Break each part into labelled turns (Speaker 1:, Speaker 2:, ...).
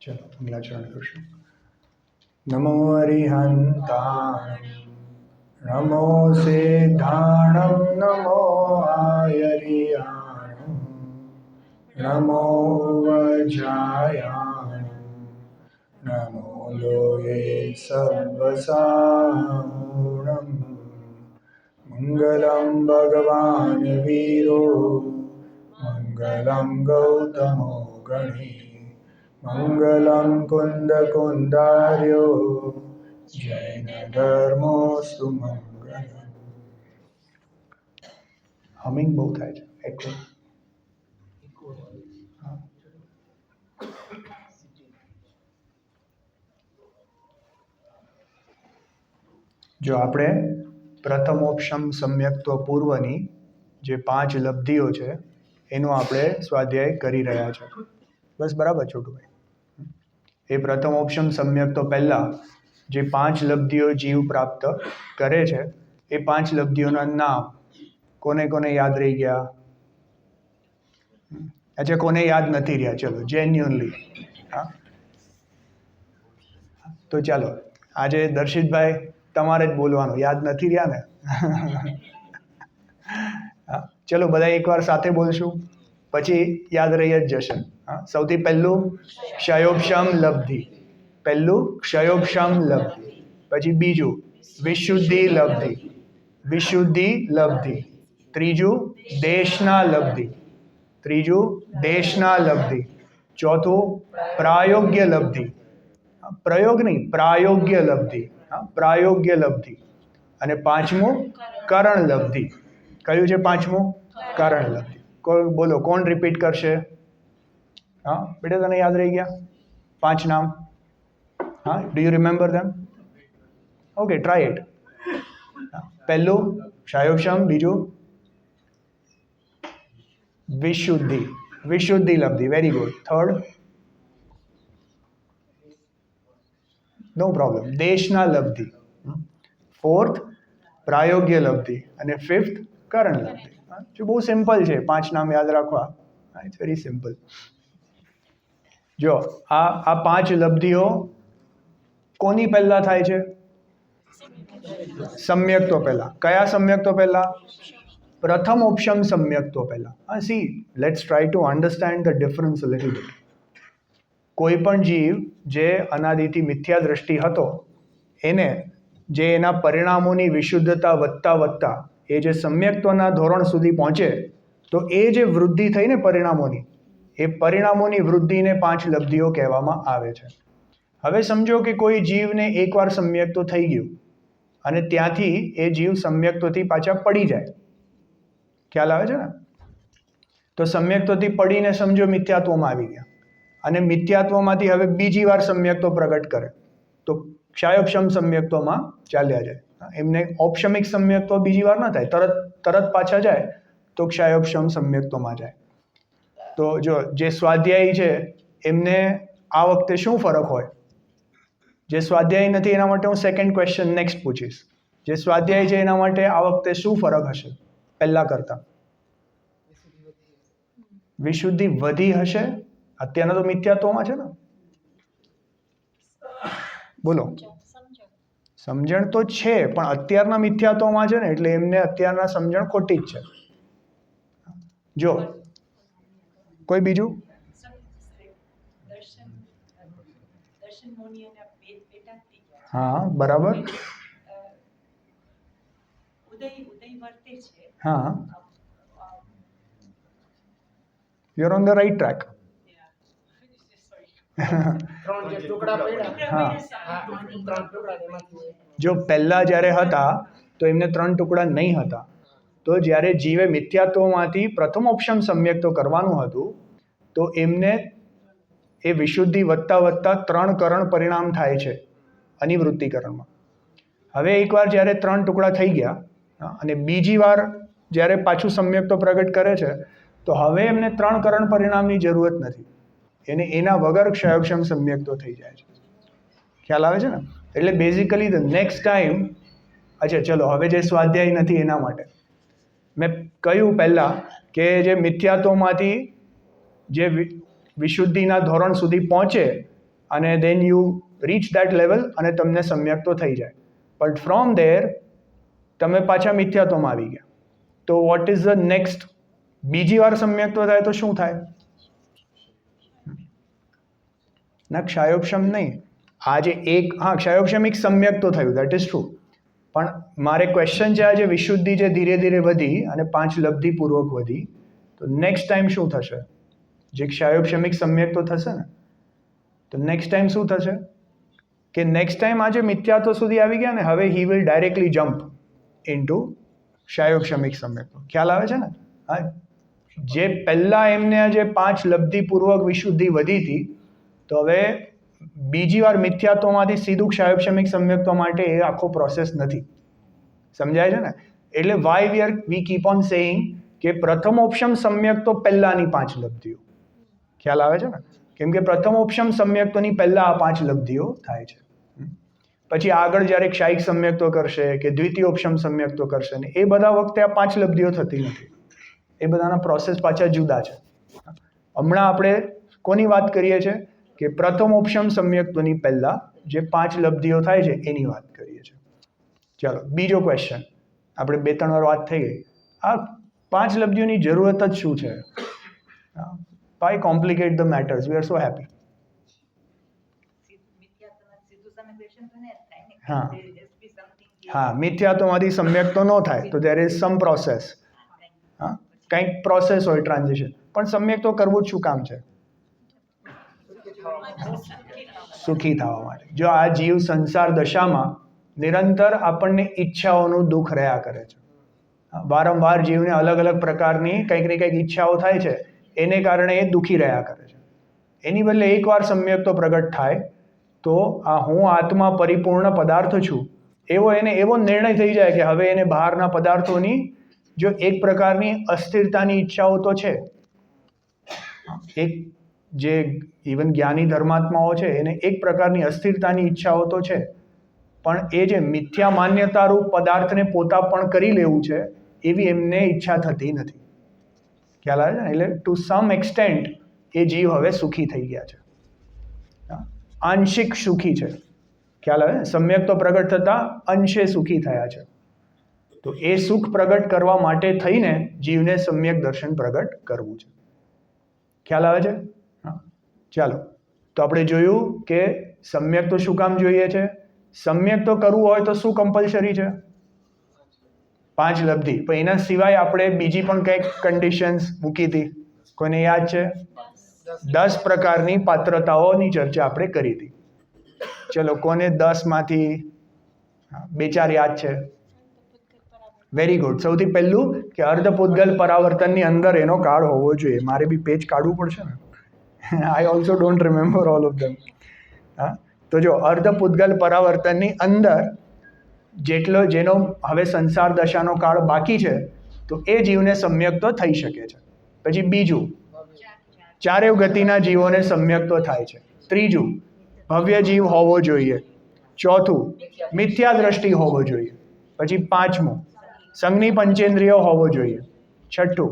Speaker 1: चलो अगला चरण करशु। नमो अरिहंताणं नमो सिद्धाणं नमो आयरियाणं नमो वज्रायाणं नमो लोये सव्वसाहुणं मंगलं भगवान् वीरो मंगलं गौतमो गणे मंगलं कुन्दकुन्दार्यो जैन धर्मोऽस्तु मंगलम्। हमिंग બહુ થાય છે એકો। જો આપણે પ્રથમોપશમ સમ્યક્ત્વ પૂર્વની જે 5 લબ્ધિઓ છે એનો આપણે સ્વાધ્યાય કરી રહ્યા છે। બસ બરાબર છોટુભાઈ। એ પ્રથમોપશમ સમ્યક્ત્વ પહેલા જે 5 લબ્ધિઓ જીવ પ્રાપ્ત કરે છે એ 5 લબ્ધિઓના નામ કોને કોને યાદ રહી ગયા? अच्छा કોને યાદ નથી રહ્યા? ચલો જેન્યુઅનલી। હા તો ચાલો આજે દર્શિતભાઈ તમારે જ બોલવાનું, યાદ નથી રહ્યા ને? ચલો બધા એકવાર સાથે બોલશું પછી યાદ રહી જ જશે। સૌથી પહેલું ક્ષયોપશમ લબ્ધિ, પહેલું ક્ષયોપશમ લબ્ધિ, પછી બીજું વિશુદ્ધિ લબ્ધિ, વિશુદ્ધિ લબ્ધિ, ત્રીજું દેશના લબ્ધિ, ત્રીજું દેશના લબ્ધિ, ચોથું પ્રાયોગ્ય લબ્ધિ, પ્રયોગ નહીં પ્રાયોગ્ય લબ્ધિ, પ્રાયોગ્ય લબ્ધિ, અને પાંચમું કરણ લબ્ધિ। કયું છે પાંચમું? કરણ લબ્ધિ। કોણ બોલો, કોણ રિપીટ કરશે? હા બેટા તને યાદ રહી ગયા 5 નામ? હા, do you remember them? Okay try it. પહેલું ક્ષયોપશમ, બીજું વિશુદ્ધિ, વિશુદ્ધિ લબ્ધિ, વેરી ગુડ। થર્ડ નો પ્રોબ્લેમ દેશના લબ્ધિ, ફોર્થ પ્રાયોગ્ય લબ્ધિ, અને ફિફ્થ કરણ લબ્ધિ। જો બહુ સિમ્પલ છે 5 નામ યાદ રાખવા, ઇટ્સ વેરી સિમ્પલ। જો આ 5 લબ્ધિઓ કોની પહેલા થાય છે? સમ્યક્ત્વ પહેલા। કયા સમ્યક્ત્વ પહેલા? પ્રથમોપશમ સમ્યક્ત્વ પહેલા। C let's try to understand the difference a little bit. કોઈ પણ જીવ જે અનાદિથી મિથ્યા દ્રષ્ટિ હતો એને જે એના પરિણામોની વિશુદ્ધતા વધતા વધતા એ જે સમ્યક્ત્વના ધોરણ સુધી પહોંચે તો એ જે વૃદ્ધિ થઈ ને પરિણામોની, એ પરિણામોની વૃદ્ધિને 5 લબ્ધિઓ કહેવામાં આવે છે। હવે સમજો કે કોઈ જીવને એકવાર સમ્યક્ત્વ થઈ ગયું અને ત્યાંથી એ જીવ સમ્યક્ત્વથી પાછા પડી જાય, ખ્યાલ આવે છે ને? તો સમ્યક્ત્વથી પડીને સમજો મિથ્યાત્વમાં આવી ગયા અને મિથ્યાત્વમાંથી હવે બીજી વાર સમ્યક્ત્વ પ્રગટ કરે તો ક્ષયોપશમ સમ્યક્ત્વમાં ચાલ્યા જાય। એમને ઔપશમિક સમ્યક્ત્વ બીજી વાર ન થાય, તરત પાછા જાય તો ક્ષયોપશમ સમ્યક્ત્વમાં જાય। તો જો જે સ્વાધ્યાયી છે એમને આ વખતે શું ફરક હોય? જે સ્વાધ્યાયી નથી એના માટે હું સેકન્ડ ક્વેશ્ચન નેક્સ્ટ પૂછીશ। જે સ્વાધ્યાયી છે એના માટે આ વખતે શું ફરક હશે પહેલા કરતા? વિશુદ્ધિ વધી હશે। અત્યારના તો મિથ્યાત્વમાં છે ને, બોલો સમજણ તો છે પણ અત્યારના મિથ્યાત્વમાં છે ને એટલે એમને અત્યારના સમજણ ખોટી જ છે। જો કોઈ બીજું? હા બરાબર, હા you are on the right track. હા જો પહેલા જ્યારે હતા તો એમને 3 ટુકડા નહીં હતા, તો જ્યારે જીવે મિથ્યાત્વમાંથી પ્રથમોપશમ સમ્યક્ત્વ કરવાનું હતું તો એમને એ વિશુદ્ધિ વધતા વધતા 3 કરણ પરિણામ થાય છે અનિવૃત્તિકરણમાં। હવે એકવાર જ્યારે 3 ટુકડા થઈ ગયા અને બીજી વાર જ્યારે પાછું સમ્યક્ત્વ પ્રગટ કરે છે તો હવે એમને 3 કરણ પરિણામની જરૂરત નથી, એને એના વગર ક્ષયોપશમ સમ્યક્ત્વ થઈ જાય છે। ખ્યાલ આવે છે ને? એટલે બેઝિકલી ધ નેક્સ્ટ ટાઈમ, અચ્છા ચલો હવે જે સ્વાધ્યાય નથી એના માટે મેં કહ્યું પહેલાં કે જે મિથ્યાત્વમાંથી જે વિશુદ્ધિના ધોરણ સુધી પહોંચે અને then you reach that level અને તમને સમ્યક્તો થઈ જાય. બટ ફ્રોમ ધેર તમે પાછા મિથ્યાત્વમાં આવી ગયા. તો વોટ ઇઝ ધ નેક્સ્ટ? બીજી વાર સમ્યક્તો થાય તો શું થાય? ના, ક્ષાયોપશમ નહીં. આજે ક્ષાયોપશમિક સમ્યક્તો થયું, દેટ ઇઝ ટ્રુ. પણ મારે ક્વેશ્ચન છે, આજે વિશુદ્ધિ જે ધીરે ધીરે વધી અને 5 લબ્ધિપૂર્વક વધી, તો નેક્સ્ટ ટાઈમ શું થશે? જે ક્ષાયોપશમિક સમ્યક્તો થશે ને, તો નેક્સ્ટ ટાઈમ શું થશે? કે નેક્સ્ટ ટાઈમ આજે મિથ્યાત્વ સુધી આવી ગયા ને, હવે he will directly jump into ક્ષાયોપશમિક સમ્યક્તો. ખ્યાલ આવે છે ને? હા, જે પહેલા એમને આજે 5 લબ્ધિપૂર્વક વિશુદ્ધિ વધી હતી, તો હવે બીજી વાર મિથ્યાત્વમાંથી સીધું ક્ષાયોપશમિક સમ્યક્તો માટે એ આખો પ્રોસેસ નથી. સમજાય છે ને? એટલે why we keep on saying કે પ્રથમોપશમ સમ્યક્તો પહેલાની 5 લબ્ધિઓ. ખ્યાલ આવે છે ને? કેમ કે પ્રથમોપશમ સમ્યક્તોની પહેલા આ 5 લબ્ધિઓ થાય છે. પછી આગળ જ્યારે ક્ષાયિક સમ્યક્તો કરશે કે દ્વિતીયોપશમ સમ્યક્તો કરશે ને, એ બધા વખતે આ 5 લબ્ધિઓ થતી નથી. એ બધાના પ્રોસેસ પાછા જુદા છે. હમણાં આપણે કોની વાત કરીએ છીએ? કે પ્રથમોપશમ સમ્યક્તોની પહેલા જે 5 લબ્ધિઓ થાય છે એની વાત કરીએ છીએ. ચાલો બીજો ક્વેશ્ચન. આપણે 2-3 વાર વાત થઈ ગઈ. આ 5 લબ્ધિઓની જરૂરત જ શું છે? Why complicate the matters? We are so happy. હા, મિથ્યાત્વમાંથી સમ્યક્તો ન થાય તો there is some process. હા, કંઈક પ્રોસેસ હોય ટ્રાન્ઝિશન. પણ સમ્યક્તો કરવું જ શું કામ છે? સુખી થવા માટે. જો આ જીવ સંસાર દશામાં નિરંતર આપણને ઈચ્છાઓનું દુઃખ રહ્યા કરે છે, વારંવાર જીવને અલગ અલગ પ્રકારની કંઈક ને કંઈક ઈચ્છાઓ થાય છે, એને કારણે એ દુઃખી રહ્યા કરે છે. એની બદલે એકવાર સમ્યક્તો પ્રગટ થાય તો આ હું આત્મા પરિપૂર્ણ પદાર્થ છું એવો એને એવો નિર્ણય થઈ જાય કે હવે એને બહારના પદાર્થોની જો એક પ્રકારની અસ્થિરતાની ઈચ્છાઓ તો છે, એક જે ઇવન જ્ઞાની ધર્માત્માઓ છે એને એક પ્રકારની અસ્થિરતાની ઈચ્છાઓ તો છે, પણ એ જે મિથ્યા માન્યતારૂપ પદાર્થને પોતાપણ કરી લેવું છે એવી એમને ઈચ્છા થતી નથી. ખ્યાલ આવે છે ને? એટલે ટુ સમ એક્સટેન્ટ એ જીવ હવે સુખી થઈ ગયા છે, આંશિક સુખી છે. ખ્યાલ આવે? સમ્યક તો પ્રગટ થતા અંશે સુખી થયા છે. તો એ સુખ પ્રગટ કરવા માટે થઈને જીવને સમ્યક દર્શન પ્રગટ કરવું છે. ખ્યાલ આવે છે? હા, ચાલો. તો આપણે જોયું કે સમ્યક તો શું કામ જોઈએ છે? સમ્યક તો કરવું હોય તો શું કમ્પલસરી છે? 5 લબ્ધિ. પણ એના સિવાય આપણે બીજી પણ કંઈક કન્ડિશન્સ મૂકી હતી, કોઈને યાદ છે? 10 પ્રકારની પાત્રતાઓની ચર્ચા આપણે કરી હતી. ચલો, કોને 10માંથી 2-4 યાદ છે? Very good. સૌથી પહેલું કે અર્ધપૂતગલ પરાવર્તનની અંદર એનો કાળ હોવો જોઈએ. મારે બી પેજ કાઢવું પડશે ને. I also don't remember all of them. હા, તો જો અર્ધપૂતગલ પરાવર્તનની અંદર જેનો હવે સંસાર દશાનો કાળ બાકી છે, તો એ જીવને સમ્યક તો થઈ શકે છે. પછી બીજું, ચારેય ગતિના જીવોને સમ્યક તો થાય છે. ત્રીજું, ભવ્ય જીવ હોવો જોઈએ. ચોથું, મિથ્યા દ્રષ્ટિ હોવો જોઈએ. પછી પાંચમું, સંઘની પંચેન્દ્રિયો હોવો જોઈએ. છઠ્ઠું,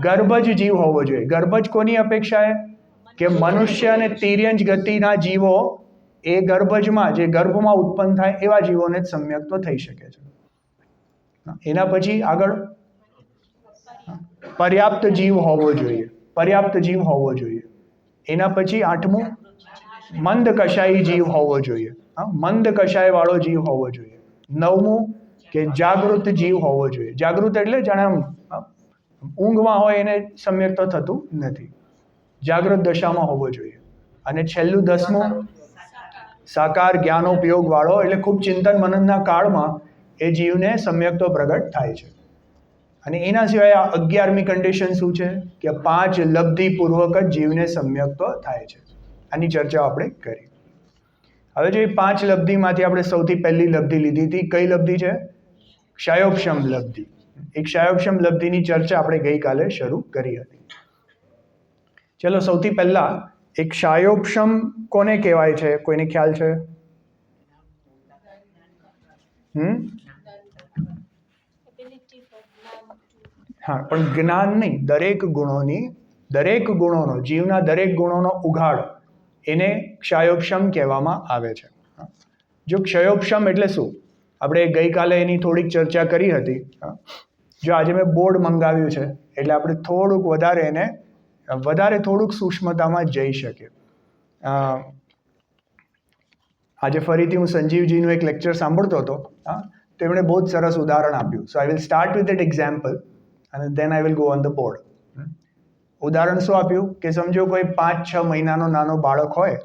Speaker 1: ગર્ભજ જીવ હોવો જોઈએ. ગર્ભજ કોની અપેક્ષાએ? કે મનુષ્ય અને તિર્યંજ ગતિના જીવો એ ગર્ભજમાં જે ગર્ભમાં ઉત્પન્ન થાય એવા જીવોને જ સમ્યક તો થઈ શકે છે. એના પછી આગળ પર્યાપ્ત જીવ હોવો જોઈએ. પર્યાપ્ત જીવ હોવો જોઈએ. એના પછી 8મું, મંદ કષાયી જીવ હોવો જોઈએ. મંદ કષાય વાળો જીવ હોવો જોઈએ. 9મું, કે જાગૃત જીવ હોવો જોઈએ. જાગૃત એટલે જાણે ઊંઘમાં હોય એને સમ્યક તો થતું નથી, જાગૃત દશામાં હોવો જોઈએ. અને છેલ્લું 10મું, સાકાર જ્ઞાનોપયોગ વાળો, એટલે ખૂબ ચિંતન મનનના કાળમાં એ જીવને સમ્યક તો પ્રગટ થાય છે. અને એના સિવાય આ 11મી કન્ડિશન શું છે? કે 5 લબ્ધિ પૂર્વક જ જીવને સમ્યક તો થાય છે. આની ચર્ચા આપણે કરી. હવે જો એ 5 લબ્ધિમાંથી આપણે સૌથી પહેલી લબ્ધિ લીધી હતી, કઈ લબ્ધિ છે? ક્ષાયોપશમ લબ્ધિ. એ ક્ષાયોપશમ લબ્ધિની ચર્ચા આપણે ગઈકાલે શરૂ કરી હતી. ચલો, સૌથી પહેલા એક ક્ષાયોપશમ કોને કહેવાય છે? કોઈને ખ્યાલ છે? હા, પણ જ્ઞાન નહીં, દરેક ગુણોનો, જીવના દરેક ગુણોનો ઉઘાડ એને ક્ષયોપશમ કહેવામાં આવે છે. જો ક્ષયોપશમ એટલે શું, આપણે ગઈકાલે એની થોડીક ચર્ચા કરી હતી. જો આજે મેં બોર્ડ મંગાવ્યું છે એટલે આપણે થોડુંક વધારે થોડુંક સૂક્ષ્મતામાં જઈ શકીએ. આજે ફરીથી હું સંજીવજીનું એક લેક્ચર સાંભળતો હતો. તો એમણે બહુ જ સરસ ઉદાહરણ આપ્યું. So I will start with that example અને then I will go on the board. ઉદાહરણ શું આપ્યું કે સમજો કોઈ 5-6 મહિનાનો નાનો બાળક હોય.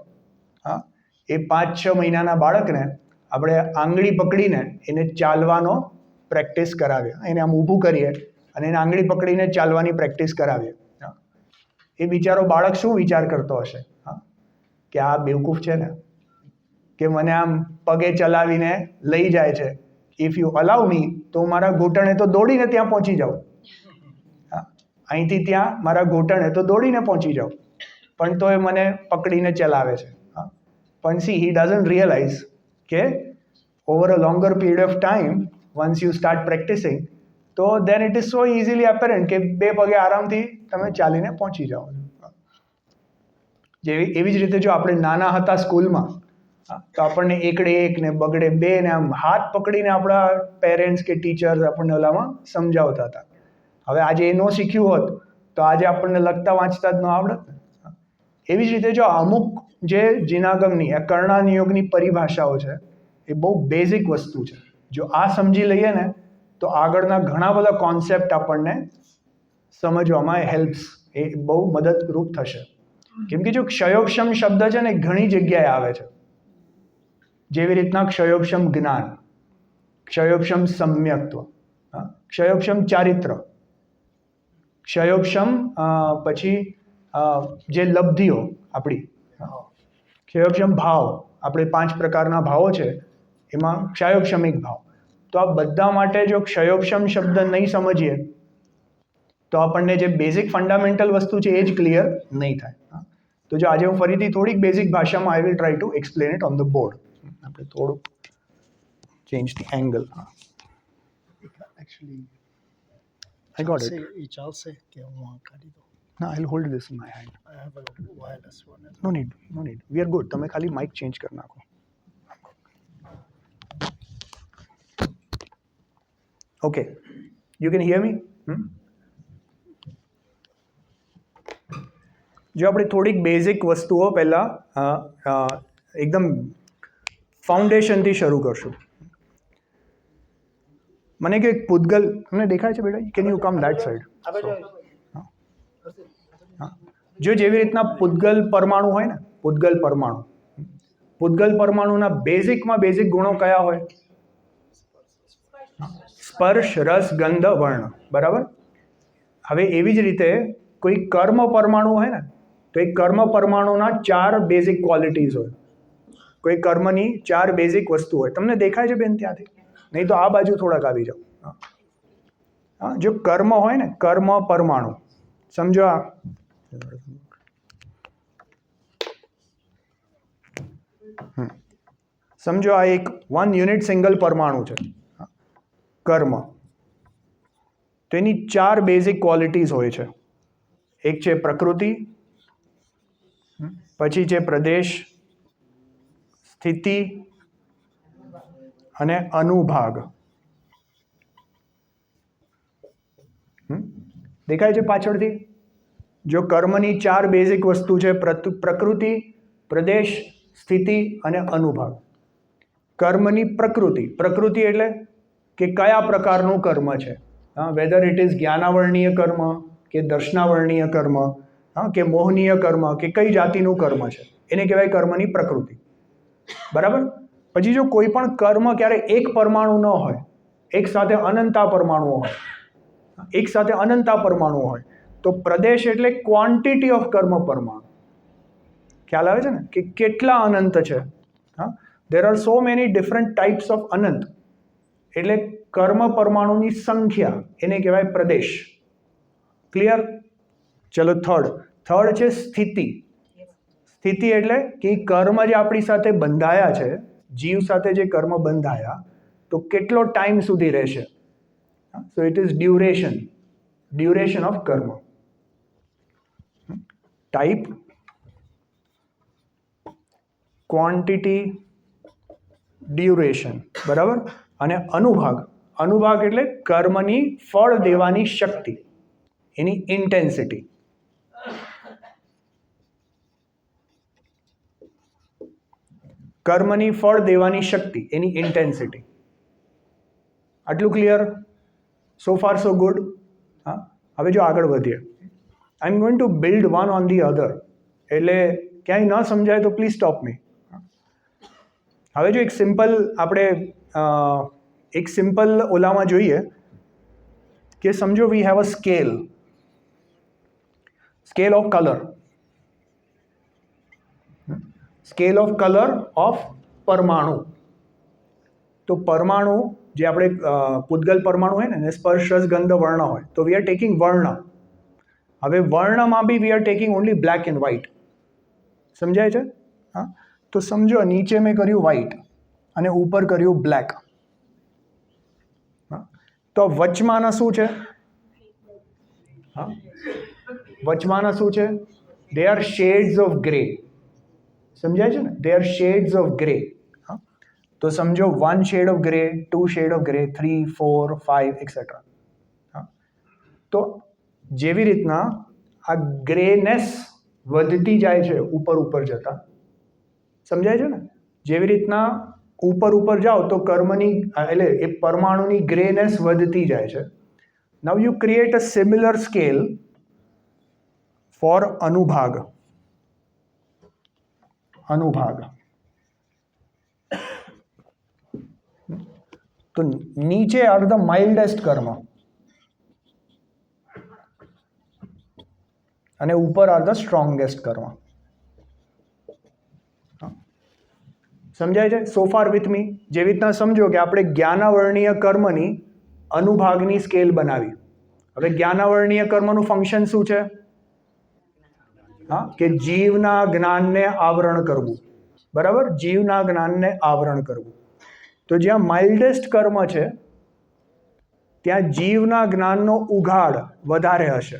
Speaker 1: એ 5-6 મહિનાના બાળકને આપણે આંગળી પકડીને એને ચાલવાનો પ્રેક્ટિસ કરાવીએ. એને આમ ઊભું કરીએ અને એને આંગળી પકડીને ચાલવાની પ્રેક્ટિસ કરાવીએ. એ બિચારો બાળક શું વિચાર કરતો હશે કે આ બેવકૂફ છે ને, કે મને આમ પગે ચલાવીને લઈ જાય છે. ઇફ યુ અલાઉ મી તો મારા ઘૂંટણે તો દોડીને ત્યાં પહોંચી જાઉં. અહીંથી ત્યાં મારા ઘૂંટણે તો દોડીને પહોંચી જાઉં, પણ તો એ મને પકડીને ચલાવે છે. પણ સી હી ડઝન્ટ રિયલાઇઝ કે over a longer period of time once you start practising તો then it is so easily apparent કે 2 પગે આરામથી તમે ચાલીને પહોંચી જાઓ. એવી જ રીતે જો આપણે નાના હતા સ્કૂલમાં તો આપણને એકડે 1 ને બગડે 2 ને આમ હાથ પકડીને આપણા પેરેન્ટ્સ કે ટીચર્સ આપણને ઓલામાં સમજાવતા હતા. હવે આજે એ ન શીખ્યું હોત તો આજે આપણને લખતા વાંચતા જ ન આવડત. એવી જ રીતે જો અમુક જે જીનાગમની કર્ણા નિયોગની પરિભાષાઓ છે એ બહુ બેઝિક વસ્તુ છે. જો આ સમજી લઈએ ને તો આગળના ઘણા બધા કોન્સેપ્ટ આપણને સમજવામાં હેલ્પ્સ, એ બહુ મદદરૂપ થશે. કેમ કે જો ક્ષયોપશમ શબ્દ છે ને ઘણી જગ્યાએ આવે છે. જેવી રીતના ક્ષયોપશમ જ્ઞાન, ક્ષયોપશમ સમ્યક્ત્વ, ક્ષયોપશમ ચારિત્ર, ક્ષયોપશમ પછી જે લબ્ધિઓ આપણી, ક્ષયોપશમ ભાવ, આપણે 5 પ્રકારના ભાવો છે એમાં ક્ષયોપશમિક ભાવ. તો આ બધા માટે જો ક્ષયોપશમ શબ્દ નહીં સમજીએ તો આપણને જે બેઝિક ફંડામેન્ટલ વસ્તુ છે એ જ ક્લિયર નહીં થાય. તો જો આજે હું ફરીથી થોડીક બેઝિક ભાષામાં I will try to explain it on the board. આપણે થોડુંક change the angle.
Speaker 2: Actually,
Speaker 1: I got it.
Speaker 2: ચાલશે કે હું આ કાઢી દઉં?
Speaker 1: No, I'll hold this in my hand.
Speaker 2: I have a wireless one.
Speaker 1: No need. We are good. તમે ખાલી માઇક ચેન્જ કરી નાખો. Okay. You can hear me? જો આપણે થોડીક બેઝિક વસ્તુઓ પહેલા એકદમ ફાઉન્ડેશનથી શરૂ કરશું. મને કે એક પૂતગલ તમને દેખાય છે બેટા? Can you come that side? જો જેવી રીતના પૂતગલ પરમાણુ હોય ને, પૂતગલ પરમાણુના બેઝિકમાં બેઝિક ગુણો કયા હોય? સ્પર્શ, રસ, ગંધ, વર્ણ. બરાબર. હવે એવી જ રીતે કોઈ કર્મ પરમાણુ હોય ને તો એ કર્મ પરમાણુના 4 બેઝિક ક્વોલિટીઝ હોય. કોઈ કર્મની 4 બેઝિક વસ્તુ હોય. તમને દેખાય છે બેન ત્યાંથી? નહીં તો આ બાજુ થોડાક આવી જાઓ. જો કર્મ હોય ને, કર્મ પરમાણુ, સમજો આ સમજો આ એક 1 યુનિટ સિંગલ પરમાણુ છે કર્મ. તો એની 4 બેઝિક ક્વોલિટીઝ હોય છે. એક છે પ્રકૃતિ, પછી છે પ્રદેશ, સ્થિતિ અને અનુભાગ. દેખાય છે પાછળથી? જો કર્મની 4 બેઝિક વસ્તુ છે પ્રકૃતિ, પ્રદેશ, સ્થિતિ અને અનુભાગ. કર્મની પ્રકૃતિ એટલે કે કયા પ્રકારનું કર્મ છે, વેધર ઇટ ઇઝ જ્ઞાનાવર્ણીય કર્મ કે દર્શનાવર્ણીય કર્મ કે મોહનીય કર્મ કે કઈ જાતિનું કર્મ છે, એને કહેવાય કર્મની પ્રકૃતિ. બરાબર. પછી જો કોઈ પણ કર્મ ક્યારે એક પરમાણુ ન હોય, એક સાથે અનંતા પરમાણુઓ હોય, તો પ્રદેશ એટલે ક્વોન્ટિટી ઓફ કર્મ પરમાણુ. ખ્યાલ આવે છે ને કે કેટલા અનંત છે? There are so many different types of અનંત. એટલે કર્મ પરમાણુની સંખ્યા, એને કહેવાય પ્રદેશ. ક્લિયર? ચલો થર્ડ છે સ્થિતિ. સ્થિતિ એટલે કે કર્મ જે આપણી સાથે બંધાયા છે, જીવ સાથે જે કર્મ બંધાયા, તો કેટલો ટાઈમ સુધી રહેશે. So it is duration of કર્મ. ટાઈપ, ક્વોન્ટિટી, ડ્યુરેશન, બરાબર. અને અનુભાગ એટલે કર્મની ફળ દેવાની શક્તિ, એની ઇન્ટેન્સિટી. કર્મની ફળ દેવાની શક્તિ, એની ઇન્ટેન્સિટી. આટલું clear? So far so good. હા, હવે જો આગળ વધીએ. I am going to build one on the other, એટલે ક્યાંય ન સમજાય તો પ્લીઝ સ્ટોપ મી. હવે જો એક સિમ્પલ ઓલામાં જોઈએ કે સમજો we have a scale of colour, scale of colour of પરમાણુ. તો પરમાણુ જે આપણે પૂતગલ પરમાણુ હોય ને સ્પર્શ રસ ગંધ વર્ણ હોય, તો વી આર ટેકિંગ વર્ણ. હવે વર્ણમાં બી we are taking only black and white. સમજાય છે? હા, તો સમજો નીચે મેં કર્યું વ્હાઇટ અને ઉપર કર્યું બ્લેક. તો વચમાના શું છે? હા, વચમાના શું છે? They are shades of grey. સમજાય છે ને? They are shades of grey. તો સમજો 1 shade of grey, 2 shade of grey, 3, 4, 5 etcetera. તો જેવી રીતના આ ગ્રેનેસ વધતી જાય છે ઉપર જતા, સમજાય છે ને? જેવી રીતના ઉપર જાઓ તો કર્મની એટલે એ પરમાણુની ગ્રેનેસ વધતી જાય છે. Now you create a similar scale for અનુભાગ. તો નીચે આર ધ માઇલ્ડેસ્ટ કર્મ અને ઉપર આર ધ સ્ટ્રોંગેસ્ટ કર્મ. સમજાય છે? સો ફાર વિથ મી? જેવી રીતના સમજો કે આપણે જ્ઞાનાવર્ણીય કર્મની અનુભાગની સ્કેલ બનાવી. હવે જ્ઞાનાવર્ણીય કર્મનું ફંક્શન શું છે? હા, કે જીવના જ્ઞાનને આવરણ કરવું. બરાબર? જીવના જ્ઞાનને આવરણ કરવું. તો જ્યાં માઇલ્ડેસ્ટ કર્મ છે ત્યાં જીવના જ્ઞાનનો ઉઘાડ વધારે હશે.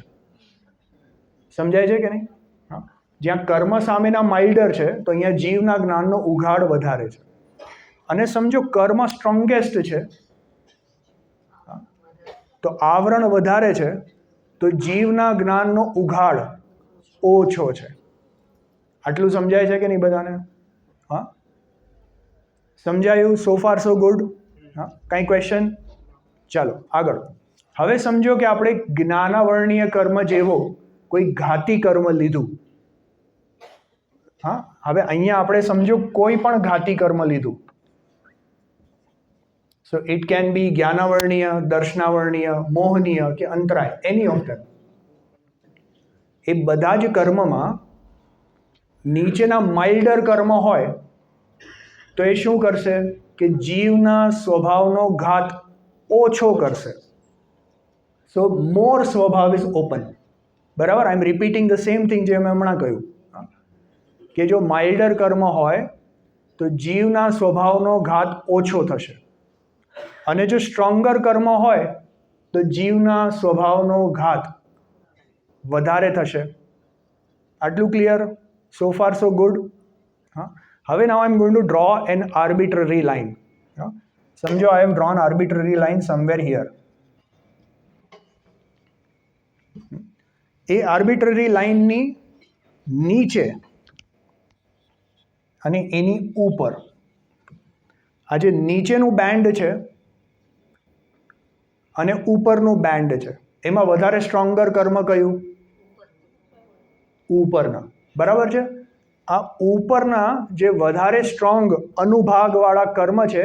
Speaker 1: સમજાય છે કે નહીં? હા, જ્યાં કર્મ સામેના માઇલ્ડર છે તો અહીંયા જીવના જ્ઞાનનો ઉઘાડ વધારે છે. અને સમજો કર્મ સ્ટ્રોંગેસ્ટ છે તો આવરણ વધારે છે, તો જીવના જ્ઞાનનો ઉઘાડ ઓછો છે. આટલું સમજાય છે કે નહીં બધાને? હા, સમજાયું? સો ફાર સો ગુડ. હા, કાંઈ ક્વેશ્ચન? ચાલો આગળ. હવે સમજો કે આપણે જ્ઞાનાવર્ણીય કર્મ જેવો કોઈ ઘાતી કર્મ લીધું. હા, હવે અહીંયા આપણે સમજો કોઈ પણ ઘાતી કર્મ લીધું. સો ઇટ કેન બી જ્ઞાનાવર્ણીય, દર્શનાવર્ણીય, મોહનીય કે અંતરાય, એની ઓફ ધેમ. એ બધા જ કર્મમાં નીચેના માઇલ્ડર કર્મ હોય તો એ શું કરશે કે જીવના સ્વભાવનો ઘાત ઓછો કરશે. સો મોર સ્વભાવ ઇઝ ઓપન. બરાબર? આઈ એમ રિપીટિંગ ધ સેમ થિંગ જે મેં હમણાં કહ્યું કે જો માઇલ્ડર કર્મ હોય તો જીવના સ્વભાવનો ઘાત ઓછો થશે, અને જો સ્ટ્રોંગર કર્મ હોય તો જીવના સ્વભાવનો ઘાત વધારે થશે. આટલું clear? So far so good. હા, હવે now I am going to draw an arbitrary line. સમજો I have drawn arbitrary line somewhere here. એ આર્બિટ્રરી લાઇનની નીચે અને એની ઉપર આ જે નીચેનું બેન્ડ છે અને ઉપરનું બેન્ડ છે, એમાં વધારે સ્ટ્રોંગર કર્મ કયું? ઉપરના. બરાબર છે? આ ઉપરના જે વધારે સ્ટ્રોંગ અનુભાગવાળા કર્મ છે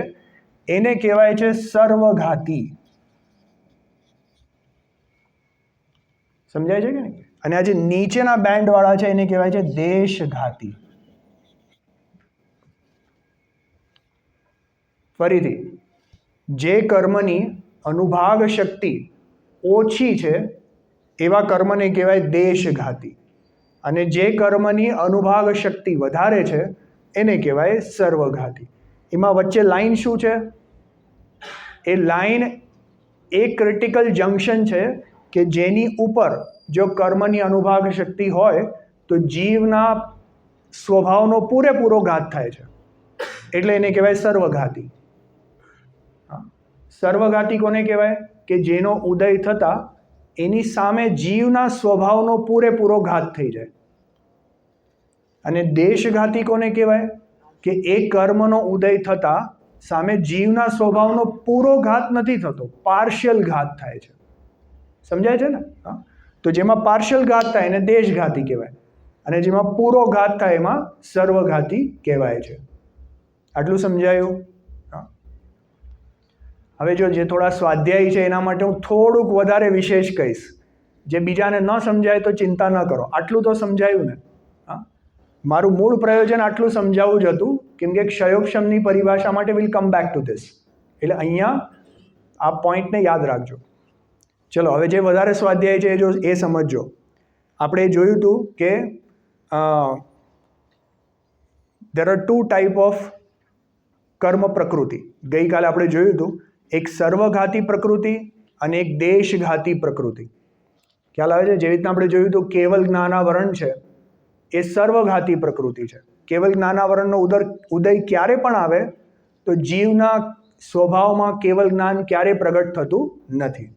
Speaker 1: એને કહેવાય છે સર્વઘાતી. સમજાય છે કે નહીં? અને આ જે નીચેના બેન્ડવાળા છે એને કહેવાય છે દેશઘાતી. ફરીથી, જે કર્મની અનુભાગ શક્તિ ઓછી છે એવા કર્મને કહેવાય દેશઘાતી, અને જે કર્મની અનુભાગ શક્તિ વધારે છે એને કહેવાય સર્વઘાતી. એમાં વચ્ચે લાઈન શું છે? એ લાઈન એક ક્રિટિકલ જંક્શન છે કે જેની ઉપર જો કર્મની અનુભાગ શક્તિ હોય તો જીવના સ્વભાવનો પૂરેપૂરો ઘાત થાય છે એટલે એને કહેવાય સર્વઘાતી. સર્વઘાતી કોને કહેવાય? કે જેનો ઉદય થતાં એની સામે જીવના સ્વભાવનો પૂરેપૂરો ઘાત થઈ જાય. અને દેશઘાતી કોને કહેવાય? કે એ કર્મનો ઉદય થતાં સામે જીવના સ્વભાવનો પૂરો ઘાત નથી થતો, પાર્શિયલ ઘાત થાય છે. સમજાય છે ને? તો જેમાં પાર્શિયલ ઘાત થાય એને દેશઘાતી કહેવાય, અને જેમાં પૂરો ઘાત થાય એમાં સર્વઘાતી કહેવાય છે. આટલું સમજાયું? હવે જો જે થોડા સ્વાધ્યાયી છે એના માટે હું થોડુંક વધારે વિશેષ કહીશ. જે બીજાને ન સમજાય તો ચિંતા ન કરો, આટલું તો સમજાયું ને? મારું મૂળ પ્રયોજન આટલું સમજાવવું જ હતું, કેમ કે ક્ષયોક્ષમની પરિભાષા માટે will come back to this. એટલે અહીંયા આ પોઈન્ટને યાદ રાખજો. ચલો હવે જે વધારે સ્વાધ્યાય છે એ સમજજો. આપણે જોયું હતું કે there are two type of કર્મ પ્રકૃતિ. ગઈકાલે આપણે જોયું હતું, એક સર્વઘાતી પ્રકૃતિ અને એક દેશઘાતી પ્રકૃતિ. ખ્યાલ આવે છે? જેવી રીતના આપણે જોયું હતું કેવલ જ્ઞાનાવરણ છે એ સર્વઘાતી પ્રકૃતિ છે. કેવલ જ્ઞાનાવરણનો ઉદય ક્યારે પણ આવે તો જીવના સ્વભાવમાં કેવલ જ્ઞાન ક્યારે પ્રગટ થતું નથી.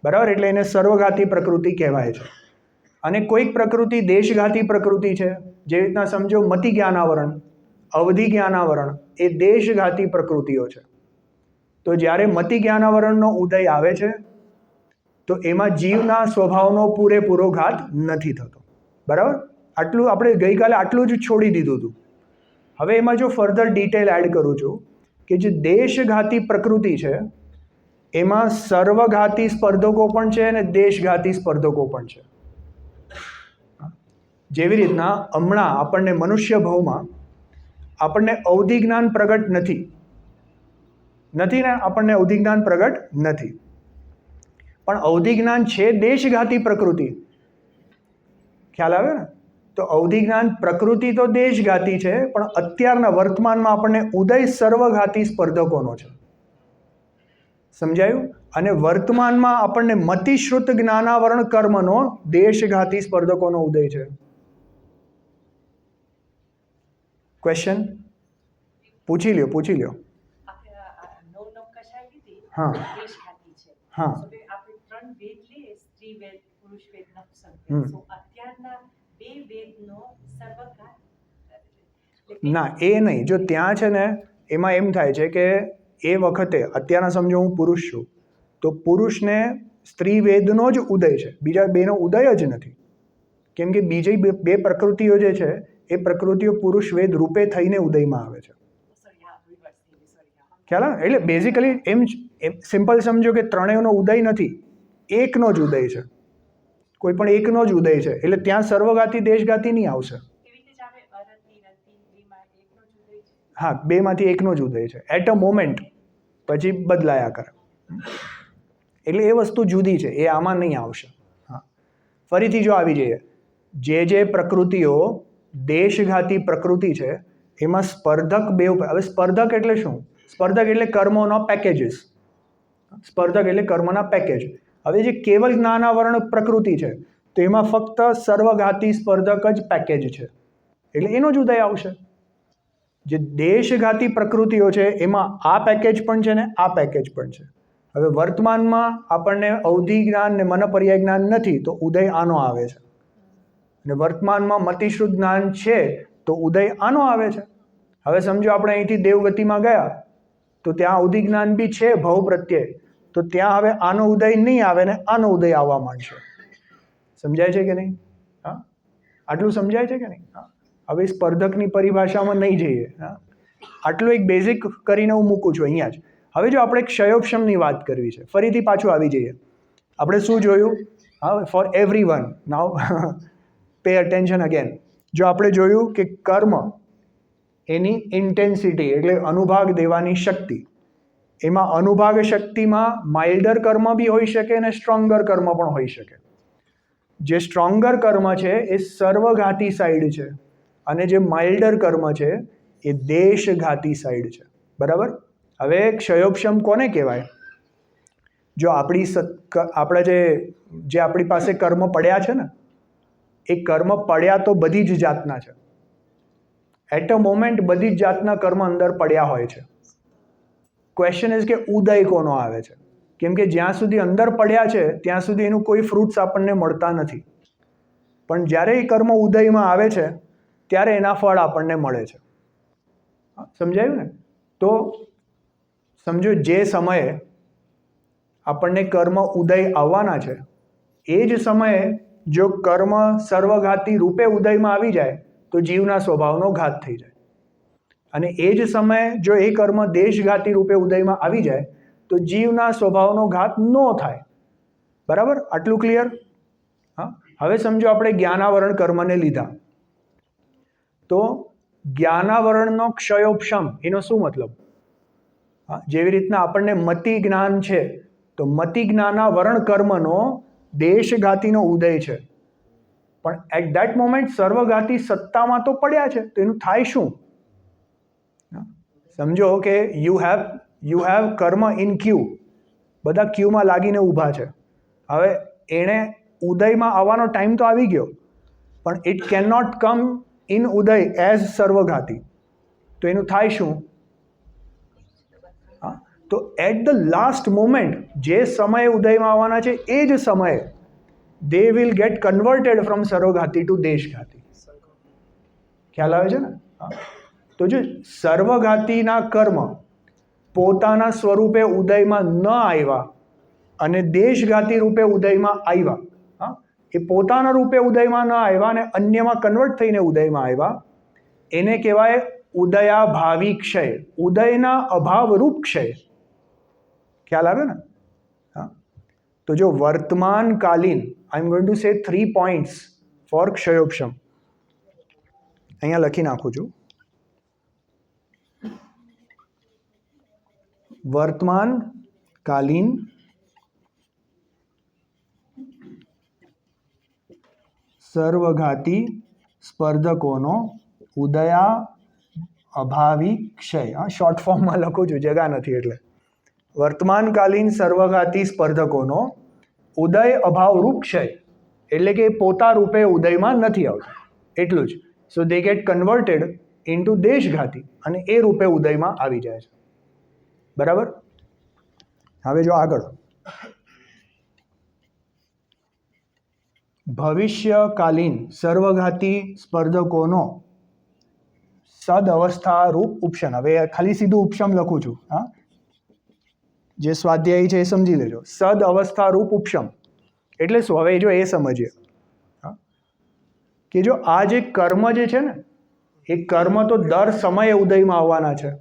Speaker 1: બરાબર? એટલે એને સર્વઘાતી પ્રકૃતિ કહેવાય છે. અને કોઈક પ્રકૃતિ દેશઘાતી પ્રકૃતિ છે. જેવી રીતના સમજો મતિ જ્ઞાનાવરણ, અવધિ જ્ઞાનાવરણ એ દેશઘાતી પ્રકૃતિઓ છે. તો જ્યારે મતિ જ્ઞાનાવરણનો ઉદય આવે છે તો એમાં જીવના સ્વભાવનો પૂરેપૂરો ઘાત નથી થતો. બરાબર? આટલું આપણે ગઈકાલે આટલું જ છોડી દીધું હતું. હવે એમાં જો ફર્ધર ડિટેલ એડ કરું છું કે જે દેશઘાતી પ્રકૃતિ છે એમાં સર્વઘાતી સ્પર્ધકો પણ છે અને દેશઘાતી સ્પર્ધકો પણ છે. જેવી રીતના હમણાં આપણને મનુષ્ય ભાવમાં આપણને અવધિ જ્ઞાન પ્રગટ નથી ને? આપણને અવધિ જ્ઞાન પ્રગટ નથી, પણ અવધિ જ્ઞાન છે દેશઘાતી પ્રકૃતિ. ખ્યાલ આવે ને? તો અવધિ જ્ઞાન પ્રકૃતિ તો દેશઘાતી છે, પણ અત્યારના વર્તમાનમાં આપણને ઉદય સર્વઘાતી સ્પર્ધકોનો છે. સમજાયું? અને વર્તમાનમાં આપણને મતિશ્રુત જ્ઞાનાવરણ કર્મનો દેશઘાતી સ્પર્ધકોનો ઉદય છે. ક્વેશ્ચન પૂછી લ્યો. હા હા ના એ નહીં. જો ત્યાં છે ને એમાં એમ થાય છે કે એ વખતે અત્યારના સમજો હું પુરુષ છું તો પુરુષને સ્ત્રી વેદનો જ ઉદય છે, બીજા બેનો ઉદય જ નથી. કેમ કે બીજી બે પ્રકૃતિઓ જે છે એ પ્રકૃતિઓ પુરુષ વેદ રૂપે થઈને ઉદયમાં આવે છે. ખ્યાલ આવે? એટલે બેઝિકલી એમ સિમ્પલ સમજો કે ત્રણેયનો ઉદય નથી, એકનો જ ઉદય છે. કોઈ પણ એકનો જ ઉદય છે, એટલે ત્યાં સર્વઘાતી દેશઘાતી નહીં આવશે. હા, બેમાંથી એકનો જ ઉદય છે એટ અ મોમેન્ટ, પછી બદલાયા કરે. એટલે એ વસ્તુ જુદી છે, એ આમાં નહીં આવશે. હા, ફરીથી જો આવી જઈએ, જે પ્રકૃતિઓ દેશઘાતી પ્રકૃતિ છે એમાં સ્પર્ધક બે. હવે સ્પર્ધક એટલે શું? સ્પર્ધક એટલે કર્મોના પેકેજીસ. સ્પર્ધક એટલે કર્મના પેકેજ. હવે જે કેવલ જ્ઞાનાવરણ પ્રકૃતિ છે તો એમાં ફક્ત સર્વઘાતી સ્પર્ધક જ પેકેજ છે, એટલે એનો જ ઉદય આવશે. જે દેશઘાતી પ્રકૃતિઓ છે એમાં આ પેકેજ પણ છે ને આ પેકેજ પણ છે. હવે વર્તમાનમાં આપણને અવધિ જ્ઞાન ને મનપર્યાય જ્ઞાન નથી તો ઉદય આનો આવે છે, અને વર્તમાનમાં મતિશ્રુત જ્ઞાન છે તો ઉદય આનો આવે છે. હવે સમજો આપણે અહીંથી દેવગતિમાં ગયા તો ત્યાં અવધિ જ્ઞાન બી છે ભવ પ્રત્યે, તો ત્યાં હવે આનો ઉદય નહીં આવે ને આનો ઉદય આવવા માંડશે. સમજાય છે કે નહીં? હા, આટલું સમજાય છે કે નહીં? હા, હવે સ્પર્ધકની પરિભાષામાં નહીં જઈએ. હા, આટલું એક બેઝિક કરીને હું મૂકું છું અહીંયા જ. હવે જો આપણે ક્ષયોક્ષમની વાત કરવી છે, ફરીથી પાછું આવી જઈએ. આપણે શું જોયું? હા, for every one now pay attention again. જો આપણે જોયું કે કર્મ એની ઇન્ટેન્સિટી એટલે અનુભાગ દેવાની શક્તિ, એમાં અનુભાગ શક્તિમાં માઇલ્ડર કર્મ બી હોઈ શકે અને સ્ટ્રોંગર કર્મ પણ હોઈ શકે. જે સ્ટ્રોંગર કર્મ છે એ સર્વઘાતી સાઈડ છે અને જે માઇલ્ડર કર્મ છે એ દેશઘાતી સાઈડ છે. બરાબર? હવે ક્ષયોક્ષમ કોને કહેવાય? જો આપણા જે આપણી પાસે કર્મ પડ્યા છે ને, એ કર્મ પડ્યા તો બધી જ જાતના છે. એટ અ મોમેન્ટ બધી જ જાતના કર્મ અંદર પડ્યા હોય છે. ક્વેશ્ચન ઇઝ કે ઉદય કોનો આવે છે? કેમ કે જ્યાં સુધી અંદર પડ્યા છે ત્યાં સુધી એનું કોઈ ફ્રૂટ્સ આપણને મળતા નથી. પણ જ્યારે એ કર્મ ઉદયમાં આવે છે ત્યારે એના ફળ આપણને મળે છે. સમજાયું ને? તો સમજો જે સમયે આપણને કર્મ ઉદય આવવાના છે એ જ સમયે જો કર્મ સર્વઘાતી રૂપે ઉદયમાં આવી જાય તો જીવના સ્વભાવનો ઘાત થઈ જાય. અને એ જ સમયે જો એ કર્મ દેશઘાતી રૂપે ઉદયમાં આવી જાય તો જીવના સ્વભાવનો ઘાત ન થાય. બરાબર? આટલું ક્લિયર? હા. હવે સમજો આપણે જ્ઞાનાવરણ કર્મને લીધા તો જ્ઞાનાવરણનો ક્ષયોપશમ એનો શું મતલબ? હા, જેવી રીતના આપણને મતિ જ્ઞાન છે તો મતિ જ્ઞાનાવરણ કર્મનો દેશઘાતીનો ઉદય છે. પણ એટ ધેટ મોમેન્ટ સર્વઘાતી સત્તામાં તો પડ્યા છે તો એનું થાય શું? સમજો કે યુ હેવ કર્મ ઇન ક્યુ, બધા ક્યુમાં લાગીને ઊભા છે. હવે એણે ઉદયમાં આવવાનો ટાઈમ તો આવી ગયો પણ it can not come in ઉદય એઝ સર્વઘાતી, તો એનું થાય શું? તો એટ ધ લાસ્ટ મોમેન્ટ જે સમયે ઉદયમાં આવવાના છે એ જ સમયે they will get converted from સર્વઘાતી ટુ દેશઘાતી. ખ્યાલ આવે છે ને? તો જો સર્વઘાતીના કર્મ પોતાના સ્વરૂપે ઉદયમાં ન આવ્યા અને દેશઘાતી રૂપે ઉદયમાં આવ્યા, એ પોતાના રૂપે ઉદયમાં ન આવ્યા અને અન્યમાં કન્વર્ટ થઈને ઉદયમાં આવ્યા, એને કહેવાય ઉદયાભાવી ક્ષય, ઉદયના અભાવરૂપ ક્ષય. ખ્યાલ આવે ને? હા. તો જો વર્તમાનકાલીન, આઈ am going to say 3 points for ક્ષયોપશમ. અહીંયા લખી નાખું છું. વર્તમાનકાલીન સર્વઘાતી સ્પર્ધકોનો ઉદયા અભાવી ક્ષય. શોર્ટ ફોર્મમાં લખું છું, જગા નથી એટલે. વર્તમાનકાલીન સર્વઘાતી સ્પર્ધકોનો ઉદય અભાવરૂપ ક્ષય, એટલે કે પોતા રૂપે ઉદયમાં નથી આવતા એટલું જ. સો દે ગેટ કન્વર્ટેડ ઇન્ટુ દેશઘાતી અને એ રૂપે ઉદયમાં આવી જાય છે. બરાબર? હવે જો આગળ ભવિષ્યકાલીન સર્વઘાતી સ્પર્ધકોનો સદ અવસ્થા રૂપ ઉપશન. હવે ખાલી સીધું ઉપશમ લખું છું. હા, જે સ્વાધ્યાયી છે એ સમજી લેજો. સદ અવસ્થા રૂપ ઉપશમ એટલે શું? હવે જો એ સમજીએ કે જો આ જે કર્મ જે છે ને એ કર્મ તો દર સમયે ઉદયમાં આવવાના છે.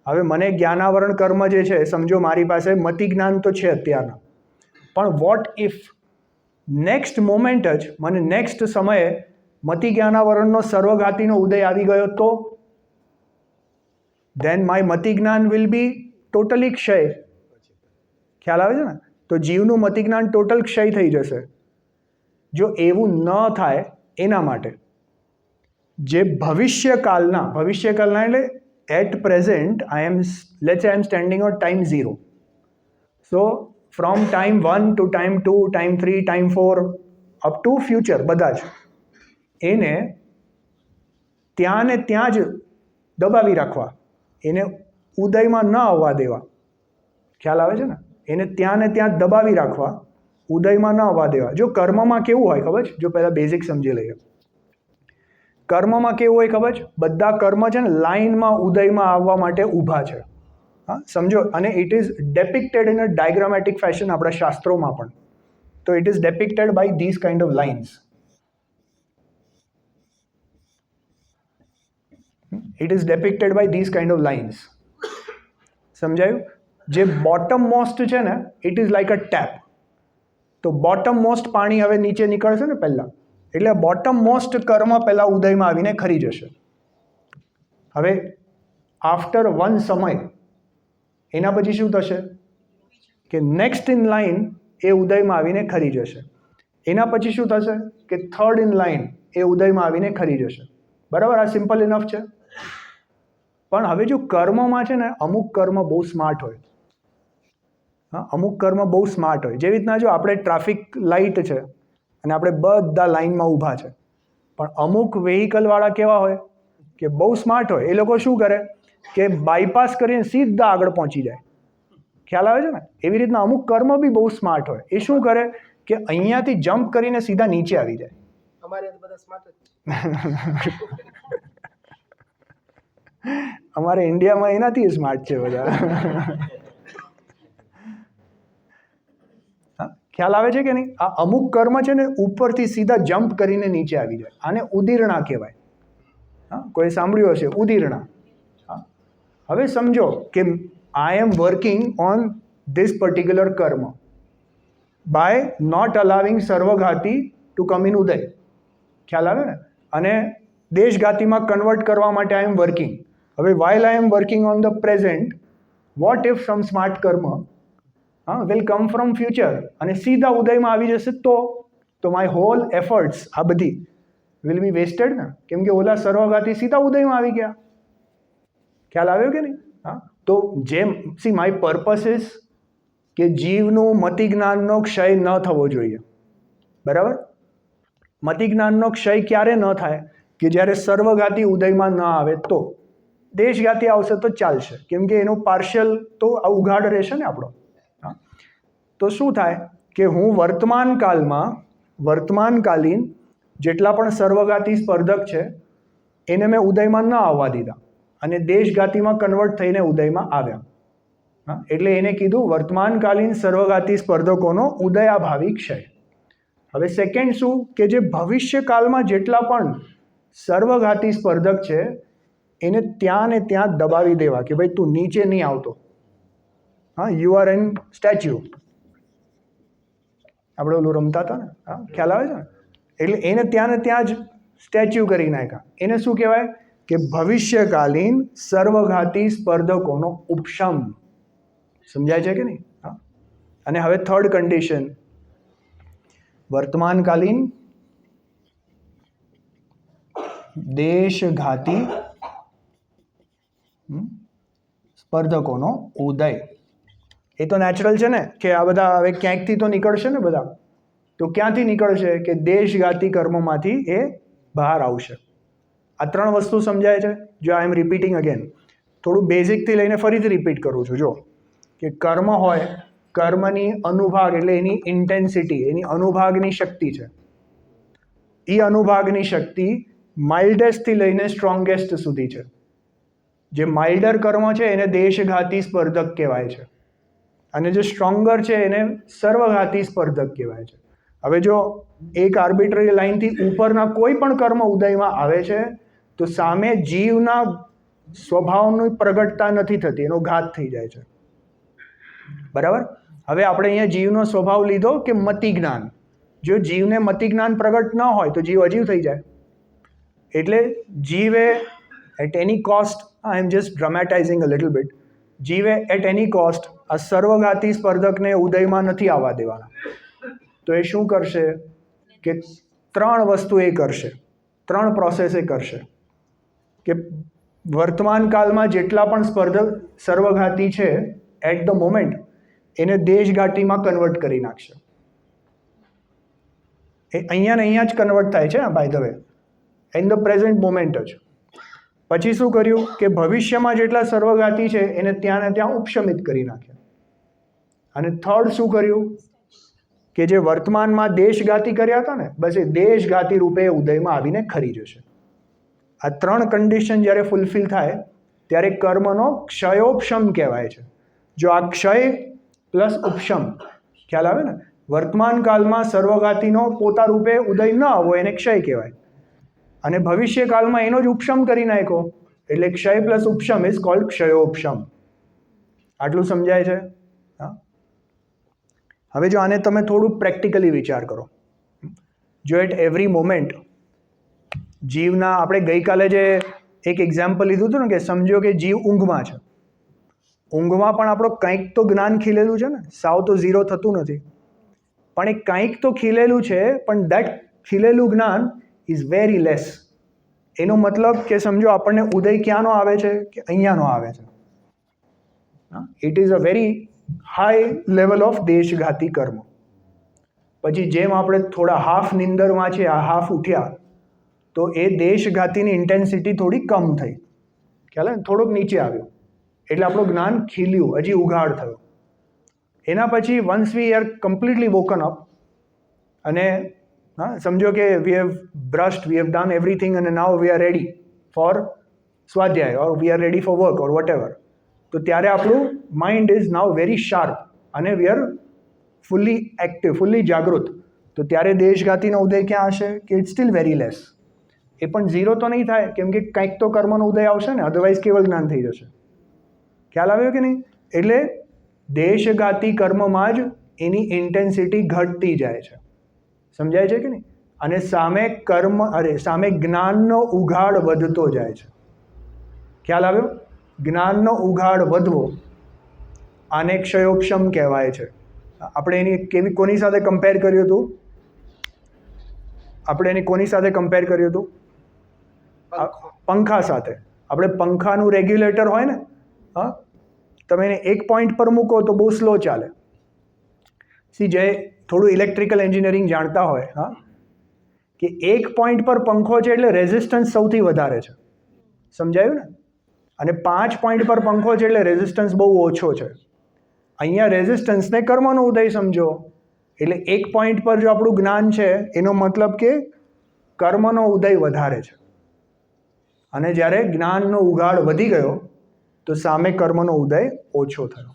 Speaker 1: હવે મને જ્ઞાનાવરણ કર્મ જે છે, સમજો મારી પાસે મતિ જ્ઞાન તો છે અત્યારના, પણ વોટ ઇફ નેક્સ્ટ મોમેન્ટ જ મને નેક્સ્ટ સમયે મતિ જ્ઞાનાવરણનો સર્વઘાતીનો ઉદય આવી ગયો તો ધેન માય મતિ જ્ઞાન વિલ બી ટોટલી ક્ષય. ખ્યાલ આવે છે ને? તો જીવનું મતિ જ્ઞાન ટોટલ ક્ષય થઈ જશે. જો એવું ન થાય એના માટે જે ભવિષ્યકાલના એટલે at present let's say I am standing on time 0. So from time 1 to time 2, time 3, time 4 up to future બધા જ એને ત્યાં ને ત્યાં જ દબાવી રાખવા, એને ઉદયમાં ન આવવા દેવા. ખ્યાલ આવે છે ને? એને ત્યાં ને ત્યાં દબાવી રાખવા, ઉદયમાં ન આવવા દેવા. જો કર્મમાં કેવું હોય ખબર છે? જો પહેલાં બેઝિક સમજી લઈએ. કર્મમાં કેવું હોય ખબર છે? બધા કર્મ છે ને લાઇનમાં ઉદયમાં આવવા માટે ઊભા છે. હા, સમજો. અને it is depicted in a diagrammatic fashion આપણા શાસ્ત્રોમાં પણ. તો it is depicted by this kind of lines. It is depicted by this kind of lines. સમજાયું? જે બોટમ મોસ્ટ છે ને it is like a tap. તો બોટમ મોસ્ટ પાણી હવે નીચે નીકળશે ને પહેલાં, એટલે બોટમ મોસ્ટ કર્મ પહેલાં ઉદયમાં આવીને ખરી જશે. હવે આફ્ટર વન સમય એના પછી શું થશે કે નેક્સ્ટ ઇન લાઇન એ ઉદયમાં આવીને ખરી જશે. એના પછી શું થશે કે થર્ડ ઇન લાઇન એ ઉદયમાં આવીને ખરી જશે. બરાબર? આ સિમ્પલ ઇનફ છે. પણ હવે જો કર્મમાં છે ને અમુક કર્મ બહુ સ્માર્ટ હોય. હા, અમુક કર્મ બહુ સ્માર્ટ હોય. જેવી રીતના જો આપણે ટ્રાફિક લાઇટ છે અને આપણે બધા લાઇનમાં ઊભા છે, પણ અમુક વેહિકલવાળા કેવા હોય કે બહુ સ્માર્ટ હોય એ લોકો શું કરે કે બાયપાસ કરીને સીધા આગળ પહોંચી જાય. ખ્યાલ આવે છે ને? એવી રીતના અમુક કર્મ બી બહુ સ્માર્ટ હોય. એ શું કરે કે અહીંયાથી જમ્પ કરીને સીધા નીચે આવી જાય. અમારે ઇન્ડિયામાં એનાથી સ્માર્ટ છે બધા. ખ્યાલ આવે છે કે નહીં? આ અમુક કર્મ છે ને ઉપરથી સીધા જમ્પ કરીને નીચે આવી જાય. આને ઉદીરણા કહેવાય. હા, કોઈ સાંભળ્યું હશે ઉદીરણા. હા, હવે સમજો કે I am working on this particular કર્મ બાય નોટ અલાવિંગ સર્વઘાતી ટુ કમ ઇન ઉદય. ખ્યાલ આવે ને? અને દેશઘાતીમાં કન્વર્ટ કરવા માટે આઈ એમ વર્કિંગ. હવે while I am working on the present, what if some smart કર્મ વિલ કમ ફ્રોમ ફ્યુચર અને સીધા ઉદયમાં આવી જશે તો માય હોલ એફર્ટ્સ આ બધી વિલ બી વેસ્ટેડ ને, કેમ કે ઓલા સર્વઘાતી સીધા ઉદયમાં આવી ગયા. ખ્યાલ આવ્યો કે નહીં? હા, તો જેમ સી માય પર્પસ ઇઝ કે જીવનું મતિ જ્ઞાનનો ક્ષય ન થવો જોઈએ. બરાબર? મતિ જ્ઞાનનો ક્ષય ક્યારે ન થાય? કે જ્યારે સર્વઘાતી ઉદયમાં ન આવે તો. દેશઘાતી આવશે તો ચાલશે, કેમ કે એનો પાર્શિયલ તો ઉઘાડ રહેશે ને આપણો. તો શું થાય કે હું વર્તમાનકાલીન જેટલા પણ સર્વઘાતી સ્પર્ધક છે એને મેં ઉદયમાં ન આવવા દીધા અને દેશઘાતીમાં કન્વર્ટ થઈને ઉદયમાં આવ્યા. હા, એટલે એને કીધું વર્તમાનકાલીન સર્વઘાતી સ્પર્ધકોનો ઉદયાભાવી ક્ષય. હવે સેકન્ડ શું કે જે ભવિષ્યકાળમાં જેટલા પણ સર્વઘાતી સ્પર્ધક છે એને ત્યાં ને ત્યાં દબાવી દેવા કે ભાઈ તું નીચે નહીં આવતો. હા, યુ આર એન સ્ટેચ્યુ. આપણે ઓલું રમતા હતા ને, હા, ખ્યાલ આવે છે ને? એટલે એને ત્યાં ને ત્યાં જ સ્ટેચ્યુ કરી નાખ્યા. એને શું કહેવાય કે ભવિષ્યકાલીન સર્વઘાતી સ્પર્ધકોનો ઉપશમ. સમજાય છે કે નહીં? હા. અને હવે થર્ડ કન્ડિશન, વર્તમાનકાલીન દેશઘાતી સ્પર્ધકોનો ઉદય. એ તો નેચરલ છે ને કે આ બધા હવે ક્યાંકથી તો નીકળશે ને બધા. તો ક્યાંથી નીકળશે કે દેશઘાતી કર્મોમાંથી એ બહાર આવશે. આ ત્રણ વસ્તુ સમજાય છે? જો આઈ એમ રિપીટિંગ અગેન, થોડું બેઝિકથી લઈને ફરીથી રિપીટ કરું છું. જો કે કર્મ હોય, કર્મની અનુભાગ એટલે એની ઇન્ટેન્સિટી, એની અનુભાગની શક્તિ છે. એ અનુભાગની શક્તિ માઇલ્ડેસ્ટથી લઈને સ્ટ્રોંગેસ્ટ સુધી છે. જે માઇલ્ડર કર્મ છે એને દેશઘાતી સ્પર્ધક કહેવાય છે અને જે સ્ટ્રોંગર છે એને સર્વઘાતી સ્પર્ધક કહેવાય છે. હવે જો એક આર્બિટ્રરી લાઇનથી ઉપરના કોઈ પણ કર્મ ઉદયમાં આવે છે તો સામે જીવના સ્વભાવની પ્રગટતા નથી થતી, એનો ઘાત થઈ જાય છે. બરાબર? હવે આપણે અહીંયા જીવનો સ્વભાવ લીધો કે મતિ જ્ઞાન. જો જીવને મતિ જ્ઞાન પ્રગટ ન હોય તો જીવ અજીવ થઈ જાય. એટલે જીવે at any cost, I am just dramatising a little bit, જીવે એટ એની કોસ્ટ આ સર્વઘાતી સ્પર્ધકને ઉદયમાં નથી આવવા દેવાના. તો એ શું કરશે કે ત્રણ વસ્તુ એ કરશે, ત્રણ પ્રોસેસ એ કરશે કે વર્તમાન કાળમાં જેટલા પણ સ્પર્ધક સર્વઘાતી છે એટ ધ મોમેન્ટ એને દેશઘાતીમાં કન્વર્ટ કરી નાખશે. એ અહીંયા ને અહીંયા જ કન્વર્ટ થાય છે by the way, in the present moment જ. પછી શું કર્યું કે ભવિષ્યમાં જેટલા સર્વઘાતી છે એને ત્યાં ને ત્યાં ઉપશમિત કરી નાખ્યા. અને થર્ડ શું કર્યું કે જે વર્તમાનમાં દેશઘાતી કર્યા હતા ને, બસ એ દેશઘાતી રૂપે ઉદયમાં આવીને ખરી જશે. આ ત્રણ કન્ડિશન જ્યારે ફૂલફિલ થાય ત્યારે કર્મનો ક્ષયોપશમ કહેવાય છે. જો આ ક્ષય પ્લસ ઉપશમ, ખ્યાલ આવે ને? વર્તમાન કાળમાં સર્વઘાતીનો પોતા રૂપે ઉદય ન આવવો એને ક્ષય કહેવાય અને ભવિષ્યકાળમાં એનો જ ઉપશમ કરી નાખ્યો એટલે ક્ષય પ્લસ ઉપશમ ઇઝ કોલ્ડ ક્ષયોપશમ. આટલું સમજાય છે? હા. હવે જો આને તમે થોડું પ્રેક્ટિકલી વિચાર કરો, જો એટ એવરી મોમેન્ટ જીવના, આપણે ગઈકાલે જે એક એક્ઝામ્પલ લીધું હતું ને કે સમજો કે જીવ ઊંઘમાં છે. ઊંઘમાં પણ આપણો કંઈક તો જ્ઞાન ખીલેલું છે ને, સાવ તો ઝીરો થતું નથી, પણ એ કંઈક તો ખીલેલું છે, પણ દેટ ખીલેલું જ્ઞાન ઇઝ વેરી લેસ. એનો મતલબ કે સમજો આપણને ઉદય ક્યાંનો આવે છે કે અહીંયાનો આવે છે. It is a very high level of દેશઘાતી કર્મ. પછી જેમ આપણે થોડા હાફ નિંદરમાં છે, આ હાફ ઉઠ્યા તો એ દેશઘાતીની ઇન્ટેન્સિટી થોડી કમ થઈ, ખ્યાલ આવે ને, થોડુંક નીચે આવ્યું, એટલે આપણું જ્ઞાન ખીલ્યું, હજી ઉઘાડ થયો. એના પછી once we are completely woken up અને સમજો કે we have brushed, we have done everything અને now we are ready for સ્વાધ્યાય or we are ready for work or whatever, તો ત્યારે આપણું mind is now very sharp અને we are fully active, fully જાગૃત. તો ત્યારે દેશઘાતીનો ઉદય ક્યાં હશે કે ઇટ્સ સ્ટીલ વેરી લેસ. એ પણ ઝીરો તો નહીં થાય, કેમ કે કંઈક તો કર્મનો ઉદય આવશે ને, અધરવાઇઝ કેવળ જ્ઞાન થઈ જશે. ખ્યાલ આવ્યો કે નહીં? એટલે દેશઘાતી કર્મમાં જ એની ઇન્ટેન્સિટી ઘટતી જાય છે. સમજાય છે કે નહીં? અને સામે જ્ઞાનનો ઉઘાડ વધતો જાય છે. ખ્યાલ આવ્યો? જ્ઞાનનો ઉઘાડ વધવો આને ક્ષયોક્ષમ કહેવાય છે. આપણે એની કોની સાથે કમ્પેર કર્યું હતું? આપણે એની કોની સાથે કમ્પેર કર્યું હતું? પંખા સાથે. આપણે પંખાનું રેગ્યુલેટર હોય ને, હા, તમે એને એક પોઈન્ટ પર મૂકો તો બહુ સ્લો ચાલે. જે થોડું ઇલેક્ટ્રિકલ એન્જિનિયરિંગ જાણતા હોય, હા, કે એક પોઈન્ટ પર પંખો છે એટલે રેઝિસ્ટન્સ સૌથી વધારે છે. સમજાયું ને? અને 5 પોઈન્ટ પર પંખો છે એટલે રેઝિસ્ટન્સ બહુ ઓછો છે. અહીંયા રેઝિસ્ટન્સને કર્મનો ઉદય સમજો. એટલે એક પોઈન્ટ પર જો આપણું જ્ઞાન છે એનો મતલબ કે કર્મનો ઉદય વધારે છે. અને જ્યારે જ્ઞાનનો ઉઘાડ વધી ગયો તો સામે કર્મનો ઉદય ઓછો થયો.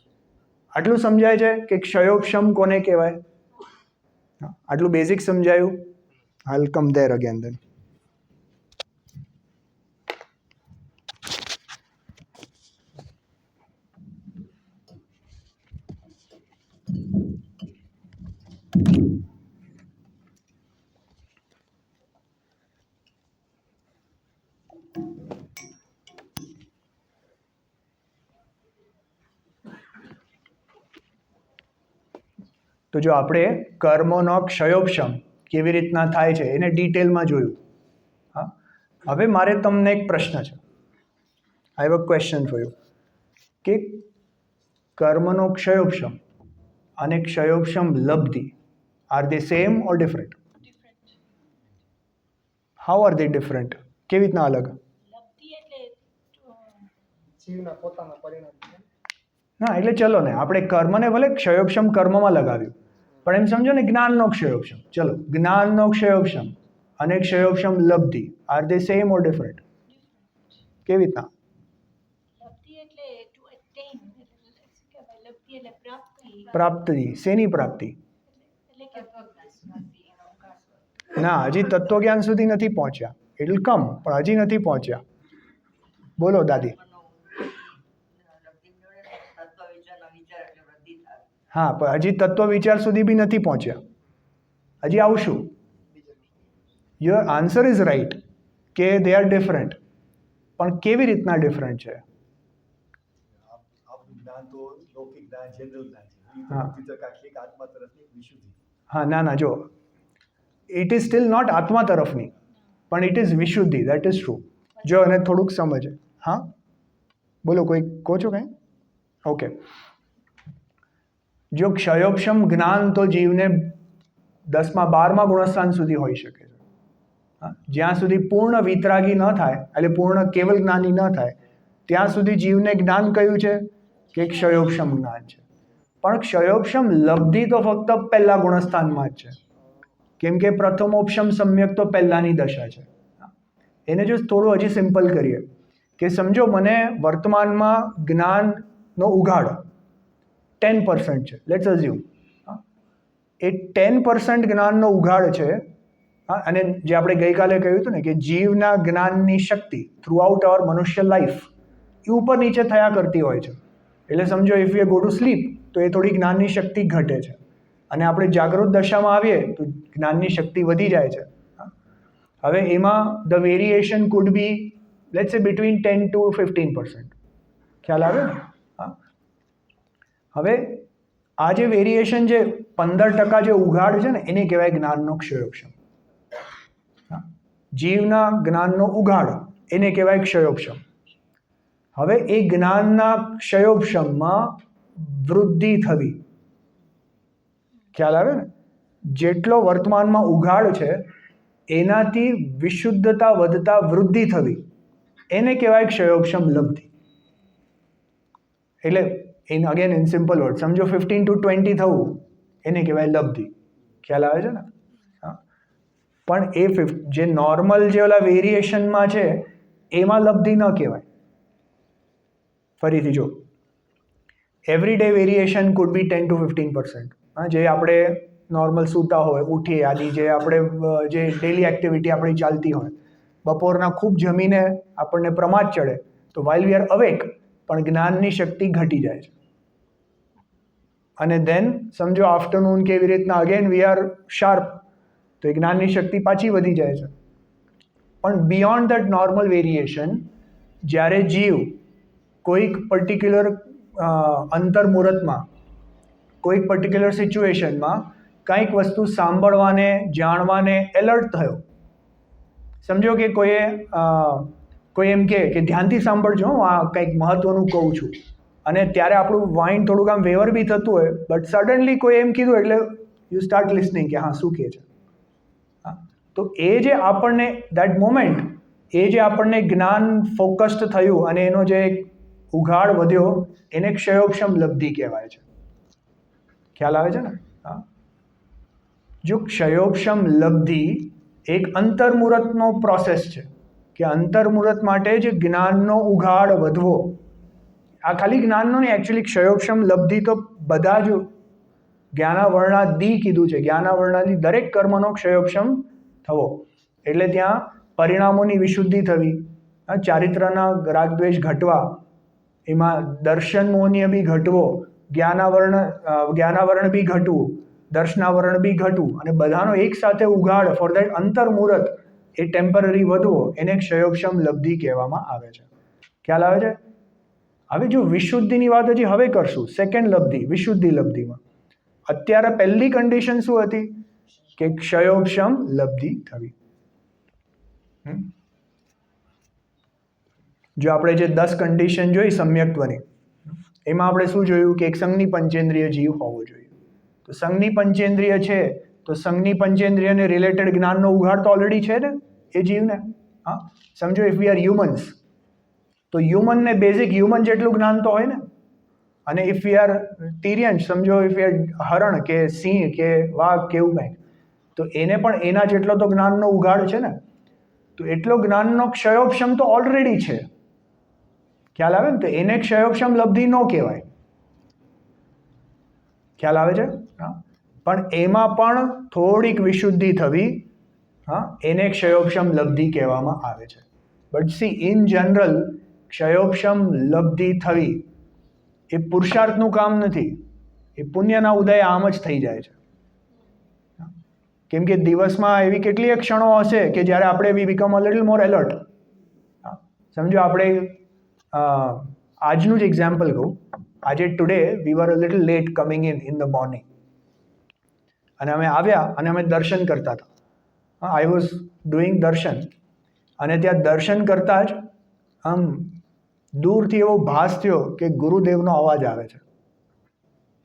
Speaker 1: આટલું સમજાય છે કે ક્ષયોક્ષમ કોને કહેવાય? આટલું બેઝિક સમજાયું? I will come there again then. તો જો આપણે કર્મનો ક્ષયોક્ષમ કેવી રીતના થાય છે એને ડિટેલમાં જોયું. હા, હવે મારે તમને એક પ્રશ્ન છે. I have a question for you કે કર્મનો ક્ષયોક્ષમ અને ક્ષયોક્ષમ લબ્ધિ are they same or different? How are they different? કેવી રીતના અલગ?
Speaker 2: જીવના પોતાના પરિણામ.
Speaker 1: ના, એટલે ચલો ને, આપણે કર્મને ભલે ક્ષયોક્ષમ કર્મમાં લગાવ્યું, પણ એમ સમજો ને જ્ઞાનનો ક્ષયોક્ષમ. ચલો, જ્ઞાનનો ક્ષયોક્ષમ અને ક્ષયોક્ષમ લબ્ધિ are they same or different? કેવી રીતના? પ્રાપ્તિ. શેની પ્રાપ્તિ? ના, હજી તત્વજ્ઞાન સુધી નથી પહોંચ્યા. ઇટ વિલ કમ, પણ હજી નથી પહોંચ્યા. બોલો દાદી. હા, પણ હજી તત્વ વિચાર સુધી બી નથી પહોંચ્યા. હજી આવશું. યોર આન્સર ઇઝ રાઈટ કે દે આર ડિફરન્ટ, પણ કેવી રીતના ડિફરન્ટ છે? હા, ના ના, જો ઇટ ઇઝ સ્ટીલ નોટ આત્મા તરફની, પણ ઇટ ઇઝ વિશુદ્ધિ. That is true. જો અને થોડુંક સમજ. હા, બોલો, કોઈ કહો છો કંઈ? ઓકે. જો ક્ષયોક્ષમ જ્ઞાન તો જીવને 10મા 12મા ગુણસ્થાન સુધી હોઈ શકે છે. જ્યાં સુધી પૂર્ણ વિતરાગી ન થાય, એટલે પૂર્ણ કેવલ જ્ઞાની ન થાય, ત્યાં સુધી જીવને જ્ઞાન કયું છે કે ક્ષયોક્ષમ જ્ઞાન છે. પણ ક્ષયોક્ષમ લબ્ધિ તો ફક્ત પહેલા ગુણસ્થાનમાં જ છે, કેમ કે પ્રથમોપશમ સમ્યક તો પહેલાની દશા છે. એને જો થોડું હજી સિમ્પલ કરીએ કે સમજો મને વર્તમાનમાં જ્ઞાનનો ઉઘાડ 10% છે, લેટ્સ અઝ્યુમ. એ 10% જ્ઞાનનો ઉઘાડ છે. અને જે આપણે ગઈકાલે કહ્યું હતું ને કે જીવના જ્ઞાનની શક્તિ થ્રુ આઉટ અવર મનુષ્ય લાઈફ એ ઉપર નીચે થયા કરતી હોય છે. એટલે સમજો if you go to sleep તો એ થોડી જ્ઞાનની શક્તિ ઘટે છે, અને આપણે જાગૃત દશામાં આવીએ તો જ્ઞાનની શક્તિ વધી જાય છે. હવે એમાં the variation food B let's સે બિટવીન 10 to 15%. ખ્યાલ આવે ને? હા. હવે આ જે વેરિએશન જે 15% જે ઉઘાડ છે ને એને કહેવાય જ્ઞાનનો ક્ષયોક્ષમ. જીવના જ્ઞાનનો ઉઘાડ એને કહેવાય ક્ષયોક્ષમ. હવે એ જ્ઞાનના ક્ષયોક્ષમમાં વૃદ્ધિ થવી. ખ્યાલ આવે ને? જેટલો વર્તમાનમાં ઉઘાડ છે એનાથી વિશુદ્ધતા વધતા વૃદ્ધિ થવી એને કહેવાય ક્ષયોક્ષમ લબ્ધિ. એટલે અગેન ઇન સિમ્પલ વર્ડ સમજો 15 to 20 થવું એને કહેવાય લબ્ધિ. ખ્યાલ આવે છે ને? હા. પણ એ જે નોર્મલ જે ઓલા વેરિએશનમાં છે એમાં લબ્ધિ ન કહેવાય. ફરીથી જો every day variation food B 10 to 15%. હા, જે આપણે નોર્મલ સૂતા હોય, ઉઠીએ આદિ જે આપણે જે ડેલી એક્ટિવિટી આપણી ચાલતી હોય, બપોરના ખૂબ જમીને આપણને પ્રમાદ ચડે તો વાઇલ વી આર અવેક પણ જ્ઞાનની શક્તિ ઘટી જાય છે. અને દેન સમજો આફ્ટરનૂન કેવી રીતના અગેન વી આર શાર્પ તો એ જ્ઞાનની શક્તિ પાછી વધી જાય છે. પણ બિયોન્ડ દેટ નોર્મલ વેરિએશન જ્યારે જીવ કોઈક પર્ટિક્યુલર અંતર મુહૂર્તમાં કોઈક પર્ટિક્યુલર સિચ્યુએશનમાં કંઈક વસ્તુ સાંભળવાને જાણવાને એલર્ટ થયો. સમજો કે કોઈ એમ કે ધ્યાનથી સાંભળજો હું આ કંઈક મહત્વનું કહું છું અને ત્યારે આપણું માઇન્ડ થોડુંક આમ વેવર બી થતું હોય બટ સડનલી કોઈ એમ કીધું એટલે યુ સ્ટાર્ટ લિસનિંગ કે હા શું કહે છે. હા, તો એ જે આપણને દેટ મોમેન્ટ એ જે આપણને જ્ઞાન ફોકસ્ડ થયું અને એનો જે ઉઘાડ વધ્યો એને ક્ષયોક્ષમ લબ્ધિ કહેવાય છે. ખ્યાલ આવે છે ને? હા. જો ક્ષયોક્ષમ લબ્ધિ એક અંતર્મુહૂર્તનો પ્રોસેસ છે કે અંતર્મુહૂર્ત માટે જ જ્ઞાનનો ઉઘાડ વધવો. આ ખાલી જ્ઞાનનો નહીં, એકચ્યુઅલી ક્ષયોક્ષમ લબ્ધિ તો બધા જ જ્ઞાનાવરણાદી કીધું છે. જ્ઞાનાવરણાદી દરેક કર્મનો ક્ષયોક્ષમ થવો એટલે ત્યાં પરિણામોની વિશુદ્ધિ થવી, ચારિત્રના રાગદ્વેષ ઘટવા, એમાં દર્શન મોહનીય બી ઘટવો, જ્ઞાનાવરણ બી ઘટવું, દર્શનાવરણ બી ઘટવું અને બધાનો એક સાથે ઉઘાડ ફોર દેટ અંતર્મુહૂર્ત એ ટેમ્પરરી વધવો એને ક્ષયોક્ષમ લબ્ધિ કહેવામાં આવે છે. ખ્યાલ આવે છે? હવે જો વિશુદ્ધિની વાત હજી હવે કરશું, સેકન્ડ લબ્ધિ વિશુદ્ધિ લબ્ધિમાં. અત્યારે પહેલી કન્ડિશન શું હતી કે ક્ષયોક્ષમ લબ્ધિ થવી. જો આપણે જે 10 કન્ડિશન જોઈ સમ્યક્ત્વની એમાં આપણે શું જોયું કે એક સંઘની પંચેન્દ્રિય જીવ હોવો જોઈએ. તો સંઘની પંચેન્દ્રિય છે તો સંઘની પંચેન્દ્રિયને રિલેટેડ જ્ઞાનનો ઉઘાડ તો ઓલરેડી છે ને એ જીવને. હા, સમજો ઇફ વી આર હ્યુમન્સ તો હ્યુમનને બેઝિક હ્યુમન જેટલું જ્ઞાન તો હોય ને. અને ઇફ વી આર તિર્યંશ સમજો ઇફ વી આર હરણ કે સિંહ કે વાઘ કે એવું કંઈક તો એને પણ એના જેટલો તો જ્ઞાનનો ઉઘાડ છે ને. તો એટલો જ્ઞાનનો ક્ષયોક્ષમ તો ઓલરેડી છે. ખ્યાલ આવે ને? તો એને ક્ષયોક્ષમ લબ્ધિ ન કહેવાય. ખ્યાલ આવે છે? હા. પણ એમાં પણ થોડીક વિશુદ્ધિ થવી, હા, એને ક્ષયોક્ષમ લબ્ધિ કહેવામાં આવે છે. બટ સી ઇન જનરલ ક્ષયોક્ષમ લબ્ધિ થવી એ પુરુષાર્થનું કામ નથી. એ પુણ્યના ઉદય આમ જ થઈ જાય છે. કેમ કે દિવસમાં એવી કેટલીય ક્ષણો હશે કે જ્યારે આપણે we become a little more alert. સમજો આપણે આજનું જ એક્ઝામ્પલ કહું. આજે today we were a little late coming in the morning અને અમે આવ્યા અને અમે દર્શન કરતા હતા. આઈ વોઝ ડુઈંગ દર્શન અને ત્યાં દર્શન કરતાં જ આમ દૂરથી એવો ભાસ થયો કે ગુરુદેવનો અવાજ આવે છે.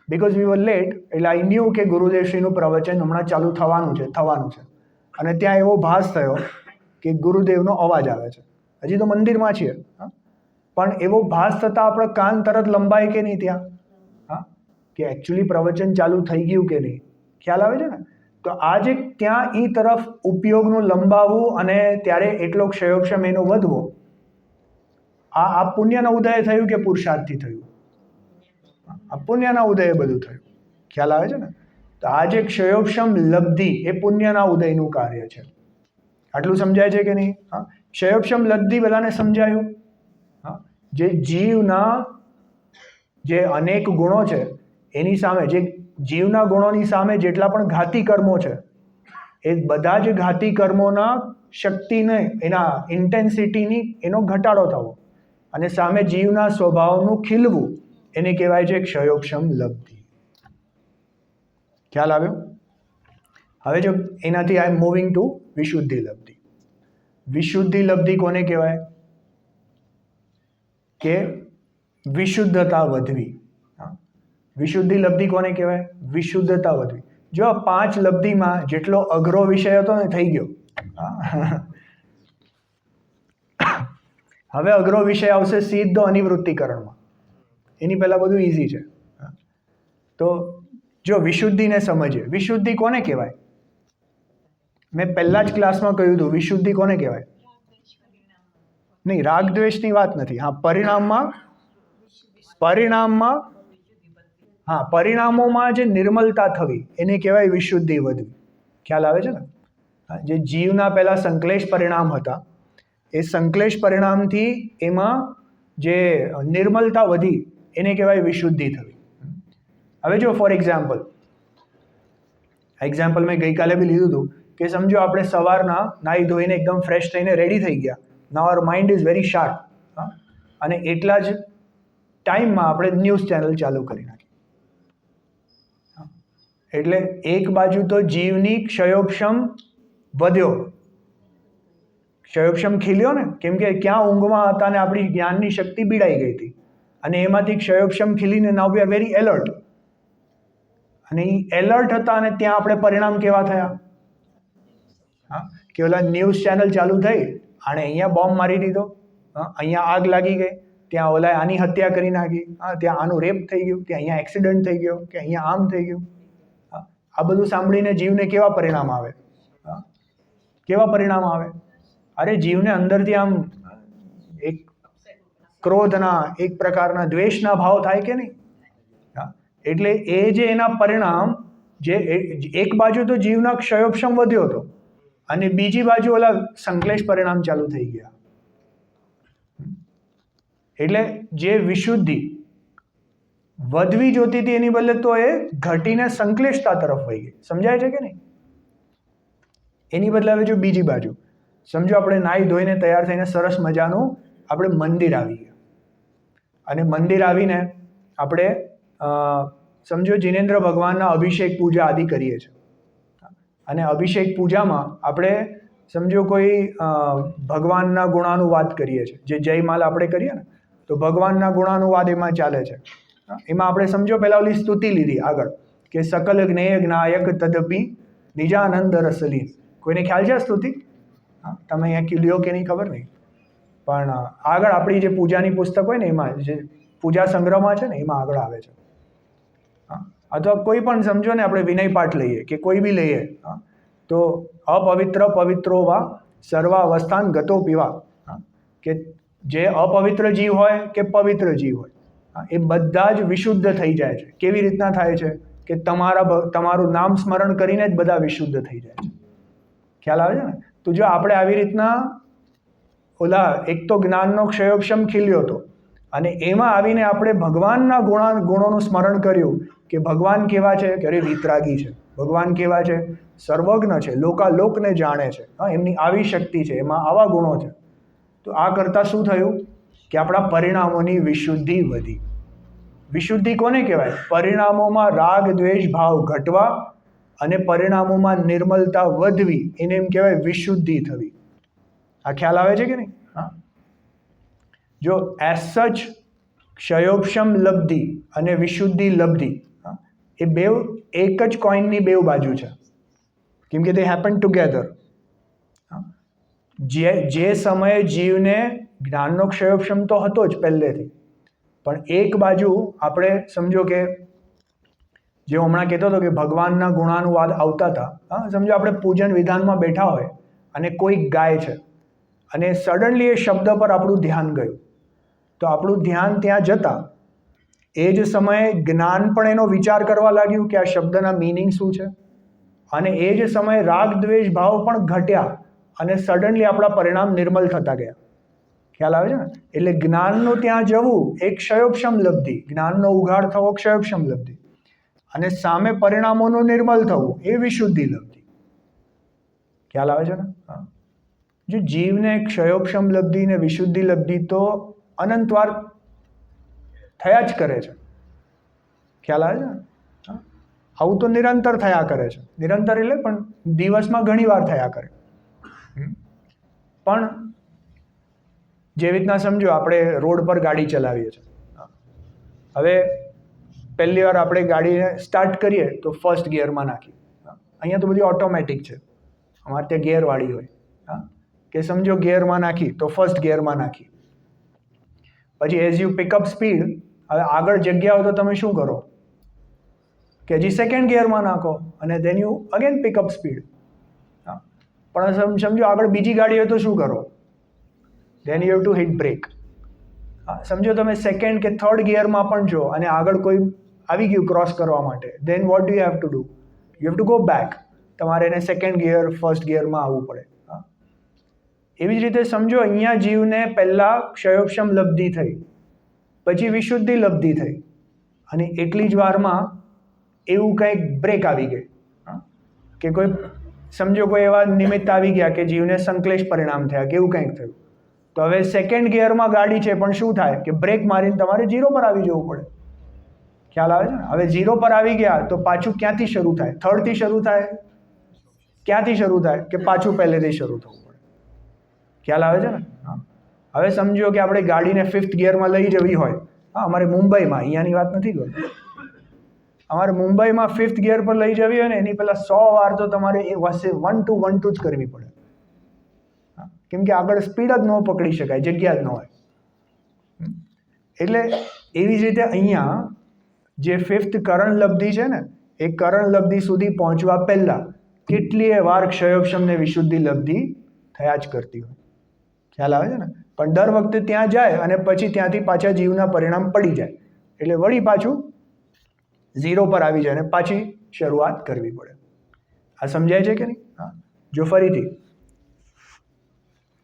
Speaker 1: બિકોઝ વી વર લેટ એટલે આઈ ન્યૂ કે ગુરુદેવશ્રીનું પ્રવચન હમણાં ચાલુ થવાનું છે અને ત્યાં એવો ભાસ થયો કે ગુરુદેવનો અવાજ આવે છે. હજી તો મંદિરમાં છીએ, પણ એવો ભાસ થતાં આપણો કાન તરત લંબાય કે નહીં ત્યાં, હા, કે એકચ્યુઅલી પ્રવચન ચાલુ થઈ ગયું કે નહીં. ખ્યાલ આવે છે ને? તો આ જે ત્યાં એ તરફ ઉપયોગનું લંબાવવું અને ત્યારે એટલો ક્ષયોક્ષમ એનો વધવો, આ પુણ્યના ઉદય થયું કે પુરુષાર્થથી થયું? આ પુણ્યના ઉદયે બધું થયું. ખ્યાલ આવે છે ને? તો આ જે ક્ષયોક્ષમ લબ્ધિ એ પુણ્યના ઉદયનું કાર્ય છે. આટલું સમજાય છે કે નહીં? હા, ક્ષયોક્ષમ લબ્ધિ બધાને સમજાયું? હા, જે જીવના જે અનેક ગુણો છે એની સામે જે જીવના ગુણોની સામે જેટલા પણ ઘાતી કર્મો છે એ બધા જ ઘાતી કર્મોના શક્તિને એના ઇન્ટેન્સિટીની એનો ઘટાડો થવો અને સામે જીવના સ્વભાવનું ખીલવું એને કહેવાય છે ક્ષયોક્ષમ લબ્ધિ. ખ્યાલ આવ્યો? હવે જો એનાથી આઈ એમ મૂવિંગ ટુ વિશુદ્ધિ લબ્ધિ. વિશુદ્ધિ લબ્ધિ કોને કહેવાય? કે વિશુદ્ધતા વધવી. વિશુદ્ધિ લબ્ધિ કોને કહેવાય? વિશુદ્ધતા વધવી. જો આ 5 લબ્ધિમાં જેટલો અઘરો વિષય હતો ને થઈ ગયો. હા. હવે અઘરો વિષય આવશે સીધો અનિવૃત્તિકરણમાં. એની પહેલાં બધું ઇઝી છે. તો જો વિશુદ્ધિને સમજીએ. વિશુદ્ધિ કોને કહેવાય? મેં પહેલા જ ક્લાસમાં કહ્યું હતું વિશુદ્ધિ કોને કહેવાય? નહીં, રાગ દ્વેષની વાત નથી. હા, પરિણામોમાં જે નિર્મલતા થવી એને કહેવાય વિશુદ્ધિ વધવી. ખ્યાલ આવે છે ને? હા, જે જીવના પહેલા સંશ્લેષ પરિણામ હતા એ સંશ્લેષ પરિણામથી એમાં જે નિર્મલતા વધી એને કહેવાય વિશુદ્ધિ થવી. હવે જો ફોર એક્ઝામ્પલ મેં ગઈકાલે બી લીધું હતું કે સમજો આપણે સવારના નાહી ધોઈને એકદમ ફ્રેશ થઈને રેડી થઈ ગયા. Now our mind is very sharp. અને એટલા જ ટાઈમમાં આપણે ન્યૂઝ ચેનલ ચાલુ કરી નાખી. એટલે એક બાજુ તો જીવની ક્ષયોક્ષમ વધ્યો, ક્ષયોક્ષમ ખીલ્યો ને, કેમ કે ક્યાં ઊંઘમાં હતા ને આપણી જ્ઞાનની શક્તિ બીડાઈ ગઈ હતી અને એમાંથી ક્ષયોક્ષમ ખીલીને નાવ વી આર વેરી એલર્ટ. અને એ એલર્ટ હતા અને ત્યાં આપણે પરિણામ કેવા થયા? હા, કે ઓલા ન્યૂઝ ચેનલ ચાલુ થઈ, આણે અહીંયા બોમ્બ મારી દીધો, અહીંયા આગ લાગી ગઈ, ત્યાં ઓલા આની હત્યા કરી નાખી, ત્યાં આનું રેપ થઈ ગયું, ત્યાં અહીંયા એક્સિડન્ટ થઈ ગયો, કે અહીંયા આમ થઈ ગયું. આ બધું સાંભળીને જીવને કેવા પરિણામ આવે? કેવા પરિણામ આવે? અરે જીવને અંદરથી આમ એક ક્રોધના, એક પ્રકારના દ્વેષના ભાવ થાય કે નહીં? એટલે એ જે એના પરિણામ, જે એક બાજુ તો જીવના ક્ષયોક્ષમ વધ્યો હતો અને બીજી બાજુ ઓલા સંશ્લેષ પરિણામ ચાલુ થઈ ગયા. એટલે જે વિશુદ્ધિ વધવી જોતી હતી એની બદલે તો એ ઘટીને સંશ્લેષતા તરફ વહી ગઈ. સમજાય છે કે નહીં? એની બદલે હવે જો બીજી બાજુ સમજો આપણે નાહી ધોઈને તૈયાર થઈને સરસ મજાનું આપણે મંદિર આવી ગયા અને મંદિર આવીને આપણે સમજો જિનેન્દ્ર ભગવાનના અભિષેક પૂજા આદિ કરીએ છીએ. અને અભિષેક પૂજામાં આપણે સમજો કોઈ ભગવાનના ગુણાનુવાદ કરીએ છીએ, જે જયમાલ આપણે કરીએ ને, તો ભગવાનના ગુણાનુવાદ એમાં ચાલે છે. એમાં આપણે સમજો પહેલાં ઓલી સ્તુતિ લીધી આગળ કે સકલ જ્ઞેય જ્ઞાયક તદપી નિજાનંદ રસલીન. કોઈને ખ્યાલ છે સ્તુતિ? તમે અહીંયા લ્યો કે નહીં ખબર નહીં, પણ આગળ આપણી જે પૂજાની પુસ્તક હોય ને એમાં જે પૂજા સંગ્રહમાં છે ને એમાં આગળ આવે છે. અથવા કોઈ પણ સમજો ને આપણે વિનય પાઠ લઈએ કે કોઈ બી લઈએ, તો અપવિત્ર પવિત્રો વા સર્વાવસ્થાન ગતો પીવા, કે જે અપવિત્ર જીવ હોય કે પવિત્ર જીવ હોય એ બધા જ વિશુદ્ધ થઈ જાય છે. કેવી રીતના થાય છે? કે તમારું નામ સ્મરણ કરીને જ બધા વિશુદ્ધ થઈ જાય છે. ખ્યાલ આવે છે ને? તો જો આપણે આવી રીતના ઓલા એક તો જ્ઞાનનો ક્ષયોક્ષમ ખીલ્યો હતો અને એમાં આવીને આપણે ભગવાનના ગુણોનું સ્મરણ કર્યું કે ભગવાન કેવા છે, કે અરે વિતરાગી છે, ભગવાન કેવા છે, સર્વજ્ઞ છે, લોકાલોકને જાણે છે, એમની આવી શક્તિ છે, એમાં આવા ગુણો છે. તો આ કરતાં શું થયું કે આપણા પરિણામોની વિશુદ્ધિ વધી. વિશુદ્ધિ કોને કહેવાય? પરિણામોમાં રાગ દ્વેષ ભાવ ઘટવા અને પરિણામોમાં નિર્મલતા વધવી, એને એમ કહેવાય વિશુદ્ધિ થવી. આ ખ્યાલ આવે છે કે નહીં? હા, જો એઝ સચ ક્ષયોક્ષમ લબ્ધિ અને વિશુદ્ધિ લબ્ધિ એ બેવ એક જ કોઈનની બેવ બાજુ છે, કેમ કે દે હેપન ટુગેધર. જે સમયે જીવને જ્ઞાનનો ક્ષયોક્ષમ તો હતો જ પહેલેથી, પણ એક બાજુ આપણે સમજો કે જે હમણાં કહેતો હતો કે ભગવાનના ગુણાનુવાદ આવતા હતા. સમજો આપણે પૂજન વિધાનમાં બેઠા હોય અને કોઈ ગાય છે અને સડનલી એ શબ્દ પર આપણું ધ્યાન ગયું, તો આપણું ધ્યાન ત્યાં જતાં એ જ સમયે જ્ઞાન પણ એનો વિચાર કરવા લાગ્યું કે આ શબ્દના મિનિંગ શું છે, અને એ જ સમયે રાગ દ્વેષ ભાવ પણ ઘટ્યા અને સડનલી આપણા પરિણામ નિર્મલ થતા ગયા. ખ્યાલ આવે છે ને? એટલે જ્ઞાનનું ત્યાં જવું એક ક્ષયોક્ષમ લબ્ધિ, જ્ઞાનનો ઉઘાડ થવો ક્ષયોક્ષમ લબ્ધિ, અને સામે પરિણામોનું નિર્મલ થવું એ વિશુદ્ધિ લબ્ધિ. ખ્યાલ આવે છે ને? હા, જો જીવને ક્ષયોક્ષમ લબ્ધિ ને વિશુદ્ધિ લબ્ધિ તો અનંતવાર થયા જ કરે છે. ખ્યાલ આવે છે ને? આવું તો નિરંતર થયા કરે છે. નિરંતર એટલે પણ દિવસમાં ઘણી વાર થયા કરે. પણ જેવી રીતના સમજો આપણે રોડ પર ગાડી ચલાવીએ છીએ. હવે પહેલી વાર આપણે ગાડીને સ્ટાર્ટ કરીએ તો ફર્સ્ટ ગિયરમાં નાખી. અહીંયા તો બધી ઓટોમેટિક છે, અમારે ત્યાં ગિયરવાળી હોય. હા, કે સમજો ગિયરમાં નાખી તો ફર્સ્ટ ગિયરમાં નાખી, પછી એઝ યુ પિકઅપ સ્પીડ, હવે આગળ જગ્યા હોય તો તમે શું કરો કે હજી સેકન્ડ ગિયરમાં નાખો અને then you again pick up speed. હા, પણ સમજો આગળ બીજી ગાડી હોય તો શું કરો, then you have to hit brake. હા, સમજો તમે સેકન્ડ કે થર્ડ ગિયરમાં પણ છો અને આગળ કોઈ આવી ગયું ક્રોસ કરવા માટે, then what do you have to do, you have to go back. તમારે એને સેકન્ડ ગિયર ફર્સ્ટ ગિયરમાં આવવું પડે. હા, એવી જ રીતે સમજો અહીંયા જીવને પહેલાં ક્ષયોક્ષમ લબ્ધિ થઈ, પછી વિશુદ્ધિ લબ્ધિ થઈ, અને એટલી જ વારમાં એવું કંઈક બ્રેક આવી ગઈ. હા, કે કોઈ સમજો કોઈ એવા નિમિત્ત આવી ગયા કે જીવને સંશ્લેષ પરિણામ થયા કે એવું કંઈક થયું, તો હવે સેકન્ડ ગિયરમાં ગાડી છે પણ શું થાય કે બ્રેક મારીને તમારે ઝીરો પર આવી જવું પડે. ખ્યાલ આવે છે ને? હવે ઝીરો પર આવી ગયા તો પાછું ક્યાંથી શરૂ થાય, થર્ડથી શરૂ થાય, ક્યાંથી શરૂ થાય કે પાછું પહેલેથી શરૂ થવું પડે. ખ્યાલ આવે છે ને? હા, હવે સમજો કે આપણે ગાડીને ફિફ્થ ગિયરમાં લઈ જવી હોય, હા, અમારે મુંબઈમાં, અહીંયાની વાત નથી કરતો, અમારે મુંબઈમાં ફિફ્થ ગિયર પર લઈ જવી હોય ને એની પહેલાં 100 વાર તો તમારે એ વસે 1 to 1 2 જ કરવી પડે. કેમ કે આગળ સ્પીડ જ ન પકડી શકાય, જગ્યા જ ન હોય. એટલે એવી જ રીતે અહીંયા જે ફિફ્થ કરણ લબ્ધિ છે ને, એ કરણ લબ્ધિ સુધી પહોંચવા પહેલા કેટલીય વાર ક્ષયોક્ષમ ને વિશુદ્ધિ લબ્ધિ થયા જ કરતી હોય. ખ્યાલ આવે છે ને? પણ દર વખતે ત્યાં જાય અને પછી ત્યાંથી પાછા જીવના પરિણામ પડી જાય, એટલે વળી પાછું ઝીરો પર આવી જાય અને પાછી શરૂઆત કરવી પડે. આ સમજાય છે કે નહીં? હા, જો ફરીથી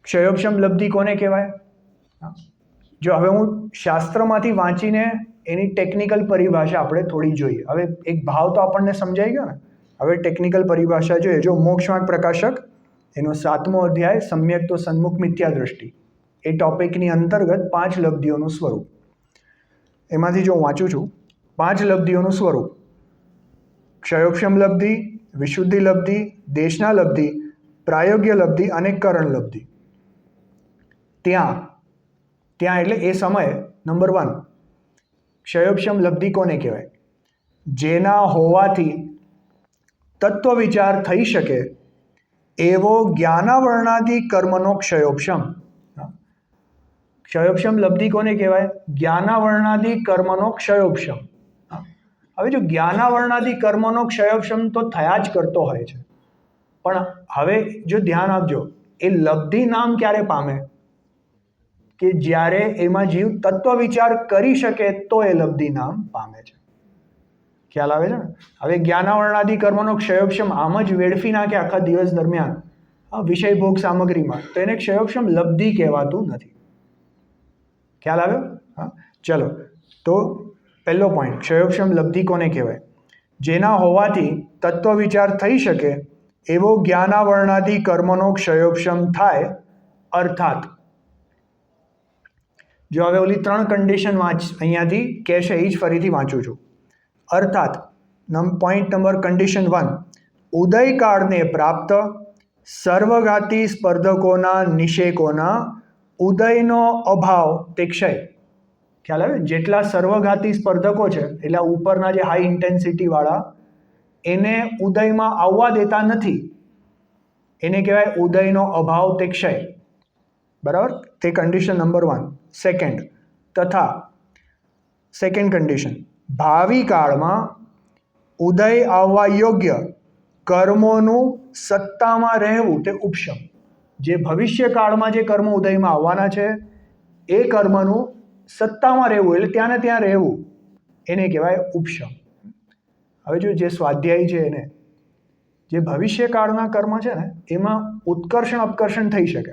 Speaker 1: ક્ષયોક્ષમ લબ્ધિ કોને કહેવાય? જો હવે હું શાસ્ત્રમાંથી વાંચીને એની ટેકનિકલ પરિભાષા આપણે થોડી જોઈએ. હવે એક ભાવ તો આપણને સમજાઈ ગયો ને, હવે ટેકનિકલ પરિભાષા જોઈએ. જો મોક્ષમાર્ગ પ્રકાશક એનો 7મો અધ્યાય સમ્યક તો સન્મુખ મિથ્યા દ્રષ્ટિ, એ ટોપિકની અંતર્ગત 5 લબ્ધિઓનું સ્વરૂપ, એમાંથી જો હું વાંચું છું 5 લબ્ધિઓનું સ્વરૂપ: ક્ષયોક્ષમ લબ્ધિ, વિશુદ્ધિ લબ્ધિ, દેશના લબ્ધિ, પ્રાયોગ્ય લબ્ધિ અને કરણ લબ્ધિ. ત્યાં એટલે એ સમયે નંબર 1, ક્ષયોક્ષમ લબ્ધિ કોને કહેવાય? જેના હોવાથી તત્વ વિચાર થઈ શકે એવો જ્ઞાનાવરણાદિ કર્મનો ક્ષયોક્ષમ. ક્ષયોક્ષમ લબ્ધિ કોને કહેવાય? જ્ઞાનાવરણાદિ કર્મનો ક્ષયોક્ષમ. હવે જો જ્ઞાનાવરણાદિ કર્મનો ક્ષયોક્ષમ તો થયા જ કરતો હોય છે, પણ હવે જો ધ્યાન આપજો, એ લબ્ધિ નામ ક્યારે પામે? કે જ્યારે એમાં જીવ તત્વ વિચાર કરી શકે તો એ લબ્ધિ નામ પામે છે. ખ્યાલ આવે છે ને? હવે જ્ઞાનાવરણાદિ કર્મનો ક્ષયોક્ષમ આમ જ વેડફી નાખે આખા દિવસ દરમિયાન વિષય ભોગ સામગ્રીમાં, તો એને ક્ષયોક્ષમ લબ્ધિ કહેવાતું નથી. ખ્યાલ આવ્યો? હા, ચલો તો પહેલો પોઈન્ટ, ક્ષયોક્ષમ લબ્ધિ કોને કહેવાય? જેના હોવાથી તત્વ વિચાર થઈ શકે એવો જ્ઞાનાવરણાદિ કર્મનો ક્ષયોક્ષમ થાય. અર્થાત જો હવે ઓલી 3 કન્ડિશન વાંચ, અહીંયાથી કહેશે એ જ ફરીથી વાંચું છું. અર્થાત પોઈન્ટ નંબર કન્ડિશન 1, ઉદયકાળને પ્રાપ્ત સર્વઘાતી સ્પર્ધકોના નિષેકોના ઉદયનો અભાવ તે ક્ષય. ખ્યાલ આવે? જેટલા સર્વઘાતી સ્પર્ધકો છે એટલે ઉપરના જે હાઈ ઇન્ટેન્સિટી વાળા, એને ઉદયમાં આવવા દેતા નથી, એને કહેવાય ઉદયનો અભાવ તે ક્ષય. બરાબર? તે કન્ડિશન નંબર 1. સેકન્ડ, તથા સેકન્ડ કન્ડિશન, ભાવિ કાળમાં ઉદય આવવા યોગ્ય કર્મોનું સત્તામાં રહેવું તે ઉપશમ. જે ભવિષ્ય કાળમાં જે કર્મ ઉદયમાં આવવાના છે એ કર્મનું સત્તામાં રહેવું એટલે ત્યાં ને ત્યાં રહેવું, એને કહેવાય ઉપશમ. હવે જો જે સ્વાધ્યાયી છે એને જે ભવિષ્ય કાળના કર્મ છે ને એમાં ઉત્કર્ષણ અપકર્ષણ થઈ શકે,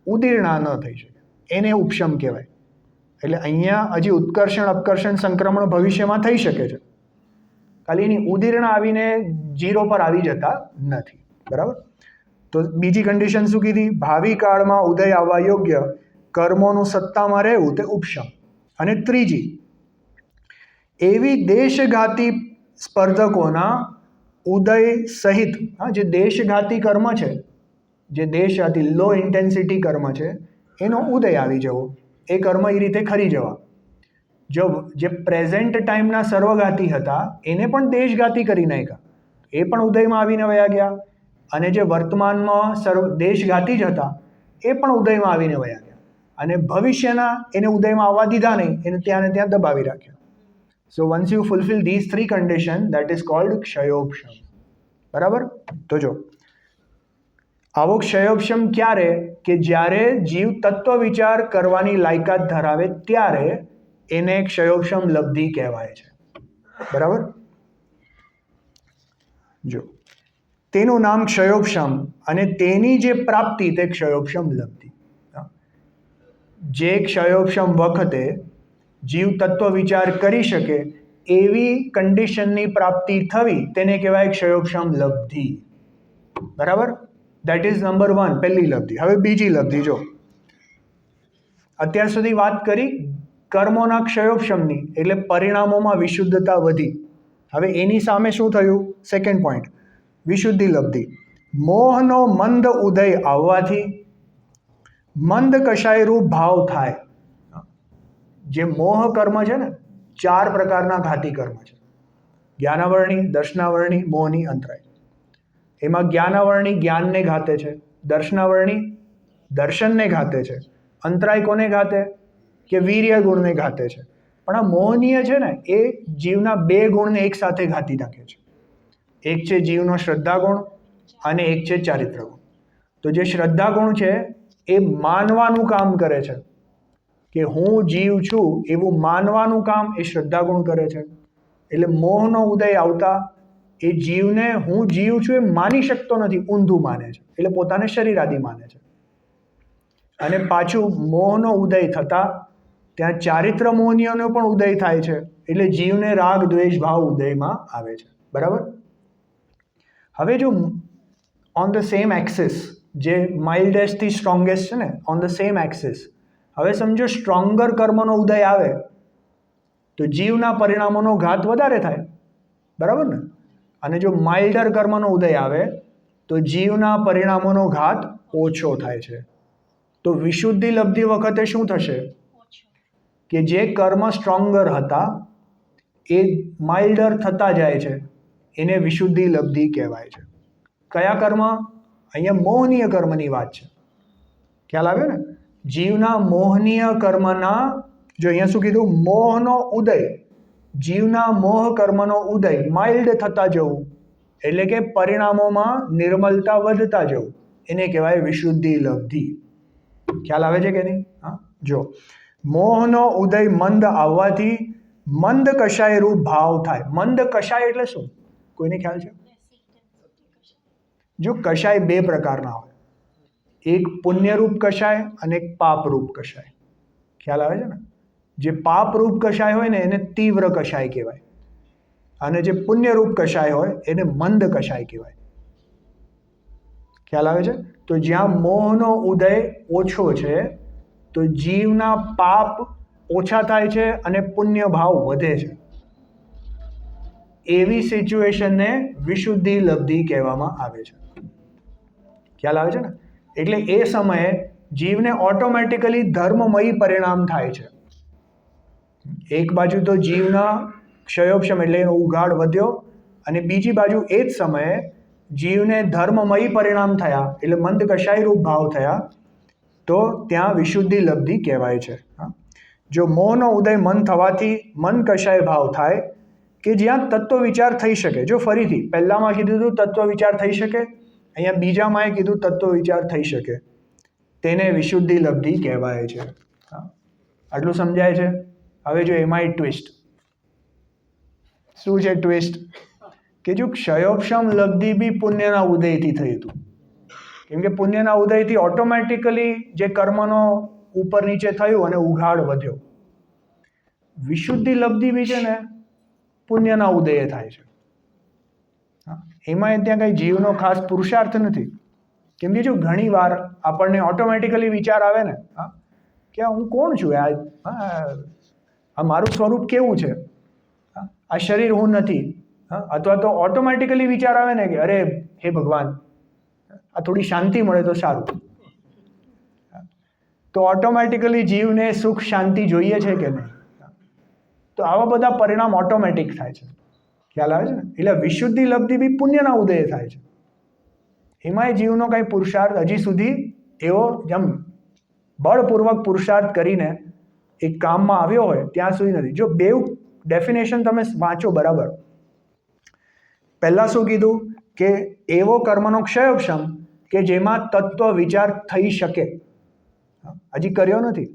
Speaker 1: ઉદીર્ણા ન થઈ શકે, એને ઉપશમ કહેવાય. એટલે અહીંયા હજી ઉત્કર્ષણ અપકર્ષણ સંક્રમણ ભવિષ્યમાં થઈ શકે છે, ખાલી એની ઉદીર્ણા આવીને 0 પર આવી જતા નથી. બરાબર? તો બીજી કન્ડિશન શું કીધી? ભાવિ કાળમાં ઉદય આવવા યોગ્ય કર્મોનું સત્તામાં રહેવું તે ઉપશમ. અને ત્રીજી, એવી દેશઘાતી સ્પર્ધકોના ઉદય સહિત, જે દેશઘાતી કર્મ છે, જે દેશઘાતી લો ઇન્ટેન્સિટી કર્મ છે એનો ઉદય આવી જવો, એ કર્મ એ રીતે ખરી જવા. જો જે પ્રેઝન્ટ ટાઈમના સર્વઘાતી હતા એને પણ દેશઘાતી કરી નાખ્યા, એ પણ ઉદયમાં આવીને વયા ગયા. અને જે વર્તમાનમાં દેશઘાતી જ હતા એ પણ ઉદયમાં આવીને વયા ગયા, અને ભવિષ્યના એને ઉદયમાં આવવા દીધા નહીં, એને ત્યાં ને ત્યાં દબાવી રાખ્યા. So once you fulfil these 3 condition, that is called ક્ષયોપશમ. બરાબર? તો જો આવો ક્ષયોપશમ ક્યારે, કે જ્યારે જીવ તત્વ વિચાર કરવાની લાયકાત ધરાવે ત્યારે એને ક્ષયોપશમ લબ્ધિ કહેવાય છે. બરાબર? જો તેનું નામ ક્ષયોપશમ, અને તેની જે પ્રાપ્તિ તે ક્ષયોપશમ લબ્ધિ. જે ક્ષયોપશમ વખતે જીવ તત્વ વિચાર કરી શકે એવી કન્ડિશનની પ્રાપ્તિ થવી તેને કહેવાય ક્ષયોપશમ લબ્ધિ. બરાબર? દેટ ઇઝ નંબર 1, પહેલી લબ્ધિ. હવે બીજી લબ્ધિ જો, અત્યાર સુધી વાત કરી કર્મોના ક્ષયોપશમની, એટલે પરિણામોમાં વિશુદ્ધતા વધી. હવે એની સામે શું થયું? Second point, વિશુદ્ધિ લબ્ધિ. મોહનો મંદ ઉદય આવવાથી મંદ કષાયરૂપ ભાવ થાય. જે મોહ કર્મ છે ને, 4 પ્રકારના ઘાતી કર્મ છે: જ્ઞાનાવરણી, દર્શનાવરણી, મોહની, અંતરાય. એમાં જ્ઞાનાવરણી જ્ઞાનને ઘાતે છે, દર્શનાવરણી દર્શનને ઘાતે છે, અંતરાય કોને ઘાતે? કે વીર્ય ગુણને ઘાતે છે. પણ આ મોહનીય છે ને, એ જીવના 2 ગુણને એક સાથે ઘાતી નાખે છે. એક છે જીવનો શ્રદ્ધા ગુણ અને એક છે ચારિત્ર ગુણ. તો જે શ્રદ્ધા ગુણ છે એ માનવાનું કામ કરે છે, કે હું જીવ છું એવું માનવાનું કામ એ શ્રદ્ધા ગુણ કરે છે. એટલે મોહનો ઉદય આવતા એ જીવને હું જીવ છું એ માની શકતો નથી, ઊંધું માને છે, એટલે પોતાને શરીર આદિ માને છે. અને પાછું મોહનો ઉદય થતા ત્યાં ચારિત્ર મોહનીયનો પણ ઉદય થાય છે, એટલે જીવને રાગ દ્વેષ ભાવ ઉદયમાં આવે છે. બરાબર? હવે જો ઓન ધ સેમ એક્સિસ, જે માઇલ્ડેસ્ટ થી સ્ટ્રોંગેસ્ટ છે ને, ઓન ધ સેમ એક્સિસ, હવે સમજો સ્ટ્રોંગર કર્મનો ઉદય આવે તો જીવના પરિણામોનો ઘાત વધારે થાય. બરાબર ને? અને જો માઇલ્ડર કર્મનો ઉદય આવે તો જીવના પરિણામોનો ઘાત ઓછો થાય છે. તો વિશુદ્ધિ લબ્ધિ વખતે શું થશે? કે જે કર્મ સ્ટ્રોંગર હતા એ માઇલ્ડર થતા જાય છે, એને વિશુદ્ધિ લબ્ધિ કહેવાય છે. કયા કર્મ? અહીંયા મોહનીય કર્મની વાત છે. ખ્યાલ આવ્યો ને? જીવના મોહનીય કર્મના, જો અહીંયા શું કીધું? મોહનો ઉદય, જીવના મોહ કર્મનો ઉદય માઇલ્ડ થતા જવું, એટલે કે પરિણામોમાં નિર્મલતા વધતા જવું, એને કહેવાય વિશુદ્ધિ લબ્ધિ. ખ્યાલ આવે છે કે નહીં? હા. જો મોહનો ઉદય મંદ આવવાથી મંદ કષાય રૂપ ભાવ થાય. મંદ કષાય એટલે શું? કોઈને ખ્યાલ છે? જો કષાય 2 પ્રકારના હોય, એક પુણ્યરૂપ કષાય અને એક પાપરૂપ કષાય. ખ્યાલ આવે છે ને? જે પાપરૂપ કષાય હોય ને એને તીવ્ર કષાય કહેવાય, અને જે પુણ્યરૂપ કષાય હોય એને મંદ કષાય કહેવાય. ખ્યાલ આવે છે? તો જ્યાં મોહનો ઉદય ઓછો છે તો જીવના પાપ ઓછા થાય છે અને પુણ્ય ભાવ વધે છે. એવી સિચ્યુએશનને વિશુદ્ધિ લબ્ધિ કહેવામાં આવે છે. ખ્યાલ આવે છે ને? એટલે એ સમયે જીવને ઓટોમેટિકલી ધર્મમયી પરિણામ થાય છે. એક બાજુ તો જીવના ક્ષયોપશમ એટલે એનો ઉઘાડ વધ્યો, અને બીજી બાજુ એ જ સમયે જીવને ધર્મમયી પરિણામ થયા, એટલે મંદ કષાય રૂપ ભાવ થયા, તો ત્યાં વિશુદ્ધિ લબ્ધિ કહેવાય છે. જો મોહનો ઉદય મન થવાથી મન કષાય ભાવ થાય, કે જ્યાં તત્વ વિચાર થઈ શકે. જો ફરીથી પહેલામાં કીધું હતું તત્વ વિચાર થઈ શકે, અહીંયા બીજામાં કીધું તત્વ વિચાર થઈ શકે, તેને વિશુદ્ધિ લબ્ધિ કહેવાય છે. આટલું સમજાય છે? હવે જો એમાંય ટ્વિસ્ટ. શું છે ટ્વિસ્ટ? કે જો ક્ષયોપશમ લબ્ધિ બી પુણ્યના ઉદયથી થયું હતું, કેમ કે પુણ્યના ઉદયથી ઓટોમેટિકલી જે કર્મનો ઉપર નીચે થયું અને ઉઘાડ વધ્યો. વિશુદ્ધિ લબ્ધિ બી છે ને પુણ્યના ઉદયે થાય છે. એમાં ત્યાં કઈ જીવનો ખાસ પુરુષાર્થ નથી, કેમ કે જો ઘણી વાર આપણને ઓટોમેટિકલી વિચાર આવે ને, કે હું કોણ છું, આ મારું સ્વરૂપ કેવું છે, આ શરીર હું નથી, અથવા તો ઓટોમેટિકલી વિચાર આવે ને કે અરે હે ભગવાન, આ થોડી શાંતિ મળે તો સારું. તો ઓટોમેટિકલી જીવને સુખ શાંતિ જોઈએ છે કે નહીં? તો આવા બધા પરિણામ ઓટોમેટિક થાય છે. ખ્યાલ આવે છે ને? એટલે વિશુદ્ધિ લબ્ધિ બી પુણ્યના ઉદયે થાય છે. એમાંય જીવનો કંઈ પુરુષાર્થ હજી સુધી એવો જેમ બળપૂર્વક પુરુષાર્થ કરીને એ કામમાં આવ્યો હોય ત્યાં સુધી નથી. જો બેઉ ડેફિનેશન તમે વાંચો બરાબર, પહેલાં શું કીધું કે એવો કર્મનો ક્ષયોક્ષમ કે જેમાં તત્વ વિચાર થઈ શકે, હજી કર્યો નથી.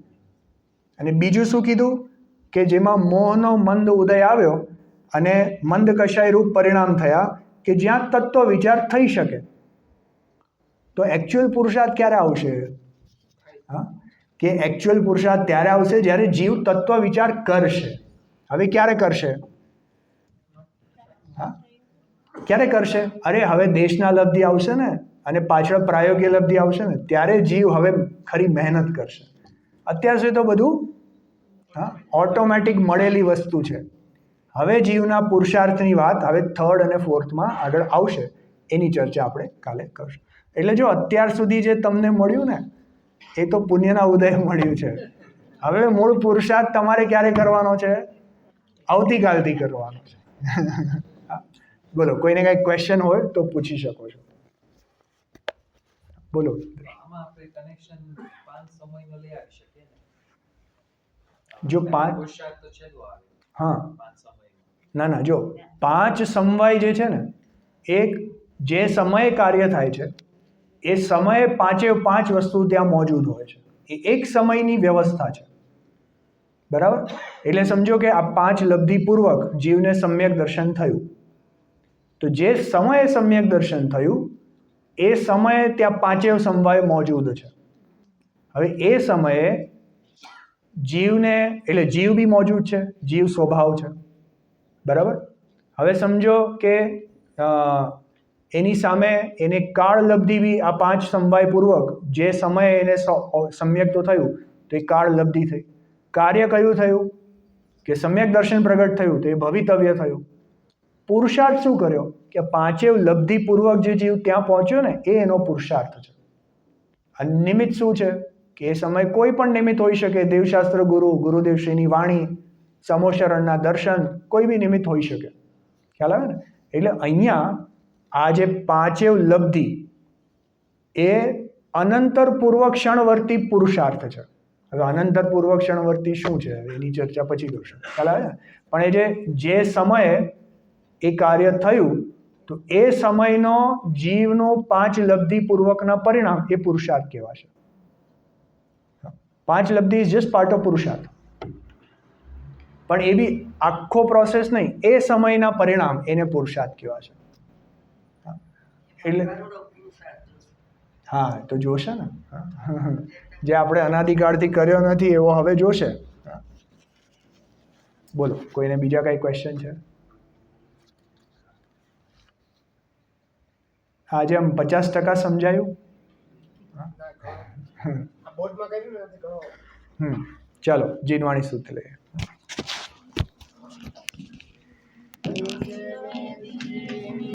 Speaker 1: અને બીજું શું કીધું કે જેમાં મોહનો મંદ ઉદય આવ્યો અને મંદ કષાય રૂપ પરિણામ થયા કે જ્યાં તત્વ વિચાર થઈ શકે. તો એકચ્યુઅલ પુરુષાર્થ ક્યારે આવશે? હા, કે એકચ્યુઅલ પુરુષાર્થ ત્યારે આવશે જ્યારે જીવ તત્વ વિચાર કરશે. હવે ક્યારે કરશે? હા, ક્યારે કરશે? અરે હવે દેશના લબ્ધિ આવશે ને અને પાછળ પ્રાયોગિક લબ્ધિ આવશે ને ત્યારે જીવ હવે ખરી મહેનત કરશે. અત્યાર સુધી તો બધું ઓટોમેટિક મળેલી વસ્તુ છે. હવે જીવના પુરુષાર્થની વાત હવે થર્ડ અને ફોર્થમાં આગળ આવશે, એની ચર્ચા આપણે કાલે કરશું. એટલે જો અત્યાર સુધી જે તમને મળ્યું ને એ તો પુણ્યના ઉદય મળ્યું છે. હવે મૂળ પુરુષાર્થ તમારે ક્યારે કરવાનો છે? આવતીકાલથી કરવાનો છે. બોલો, કોઈને કંઈ ક્વેશ્ચન હોય તો પૂછી શકો છો. બોલો.
Speaker 3: આમાં આપણે કનેક્શન 5 સમયમાં લઈ આવી શકીએ ને?
Speaker 1: જો 5
Speaker 3: પુરુષાર્થ તો છેલ્લો આવે.
Speaker 1: હા
Speaker 3: 5 સમયમાં.
Speaker 1: ના, જો 5 સમવાય જે છે ને, એક જે સમયે કાર્ય થાય છે એ સમયે 5 વસ્તુ ત્યાં મોજૂદ હોય છે. એ એક સમયની વ્યવસ્થા છે, બરાબર? એટલે સમજો કે આ 5 લબ્ધિપૂર્વક જીવને સમ્યક દર્શન થયું. તો જે સમયે સમ્યક દર્શન થયું એ સમયે ત્યાં 5 સમવાય મોજૂદ છે. હવે એ સમયે જીવને, એટલે જીવ બી મોજૂદ છે, જીવ સ્વભાવ છે, બરાબર? હવે સમજો કે એની સામે એને કાળ લબ્ધિ બી આ 5 સમવાય પૂર્વક જે સમયે એને સમ્યક તો થયું તો એ કાળ લબ્ધિ થઈ. કાર્ય કયું થયું? કે સમ્યક દર્શન પ્રગટ થયું તો એ ભવિતવ્ય થયું. પુરુષાર્થ શું કર્યો? કે 5 લબ્ધિપૂર્વક જે જીવ ત્યાં પહોંચ્યો ને એ એનો પુરુષાર્થ છે. અને નિમિત્ત શું છે? કે એ સમય કોઈ પણ નિમિત્ત હોઈ શકે. દેવશાસ્ત્ર ગુરુ, ગુરુદેવશ્રીની વાણી, સમોશરણના દર્શન, કોઈ બી નિમિત્ત હોઈ શકે. ખ્યાલ આવે ને? એટલે અહીંયા આ જે 5 લબ્ધિ એ અનંતરપૂર્વક ક્ષણવર્તી પુરુષાર્થ છે. હવે અનંતરપૂર્વક ક્ષણવર્તી શું છે એની ચર્ચા પછી કરશું. ખ્યાલ આવે ને? પણ જે સમયે એ કાર્ય થયું તો એ સમયનો જીવનો 5 લબ્ધિપૂર્વકના પરિણામ એ પુરુષાર્થ કહેવાશે. 5 લબ્ધિ ઇઝ જસ્ટ પાર્ટ ઓફ પુરુષાર્થ. પણ એ બી આખો પ્રોસેસ નહીં, એ સમયના પરિણામ એને પુરુષાર્થ કહેવાશે. એટલે હા, તો જોશે ને, જે આપણે અનાદિકાળથી કર્યો નથી એવો હવે જોશે. બોલો, કોઈને બીજા કઈ ક્વેશ્ચન છે? આજે આમ 50% સમજાયું?
Speaker 2: બોર્ડમાં કર્યું ને નથી ઘણો.
Speaker 1: ચાલો જીનવાણી સૂત્ર લઈએ.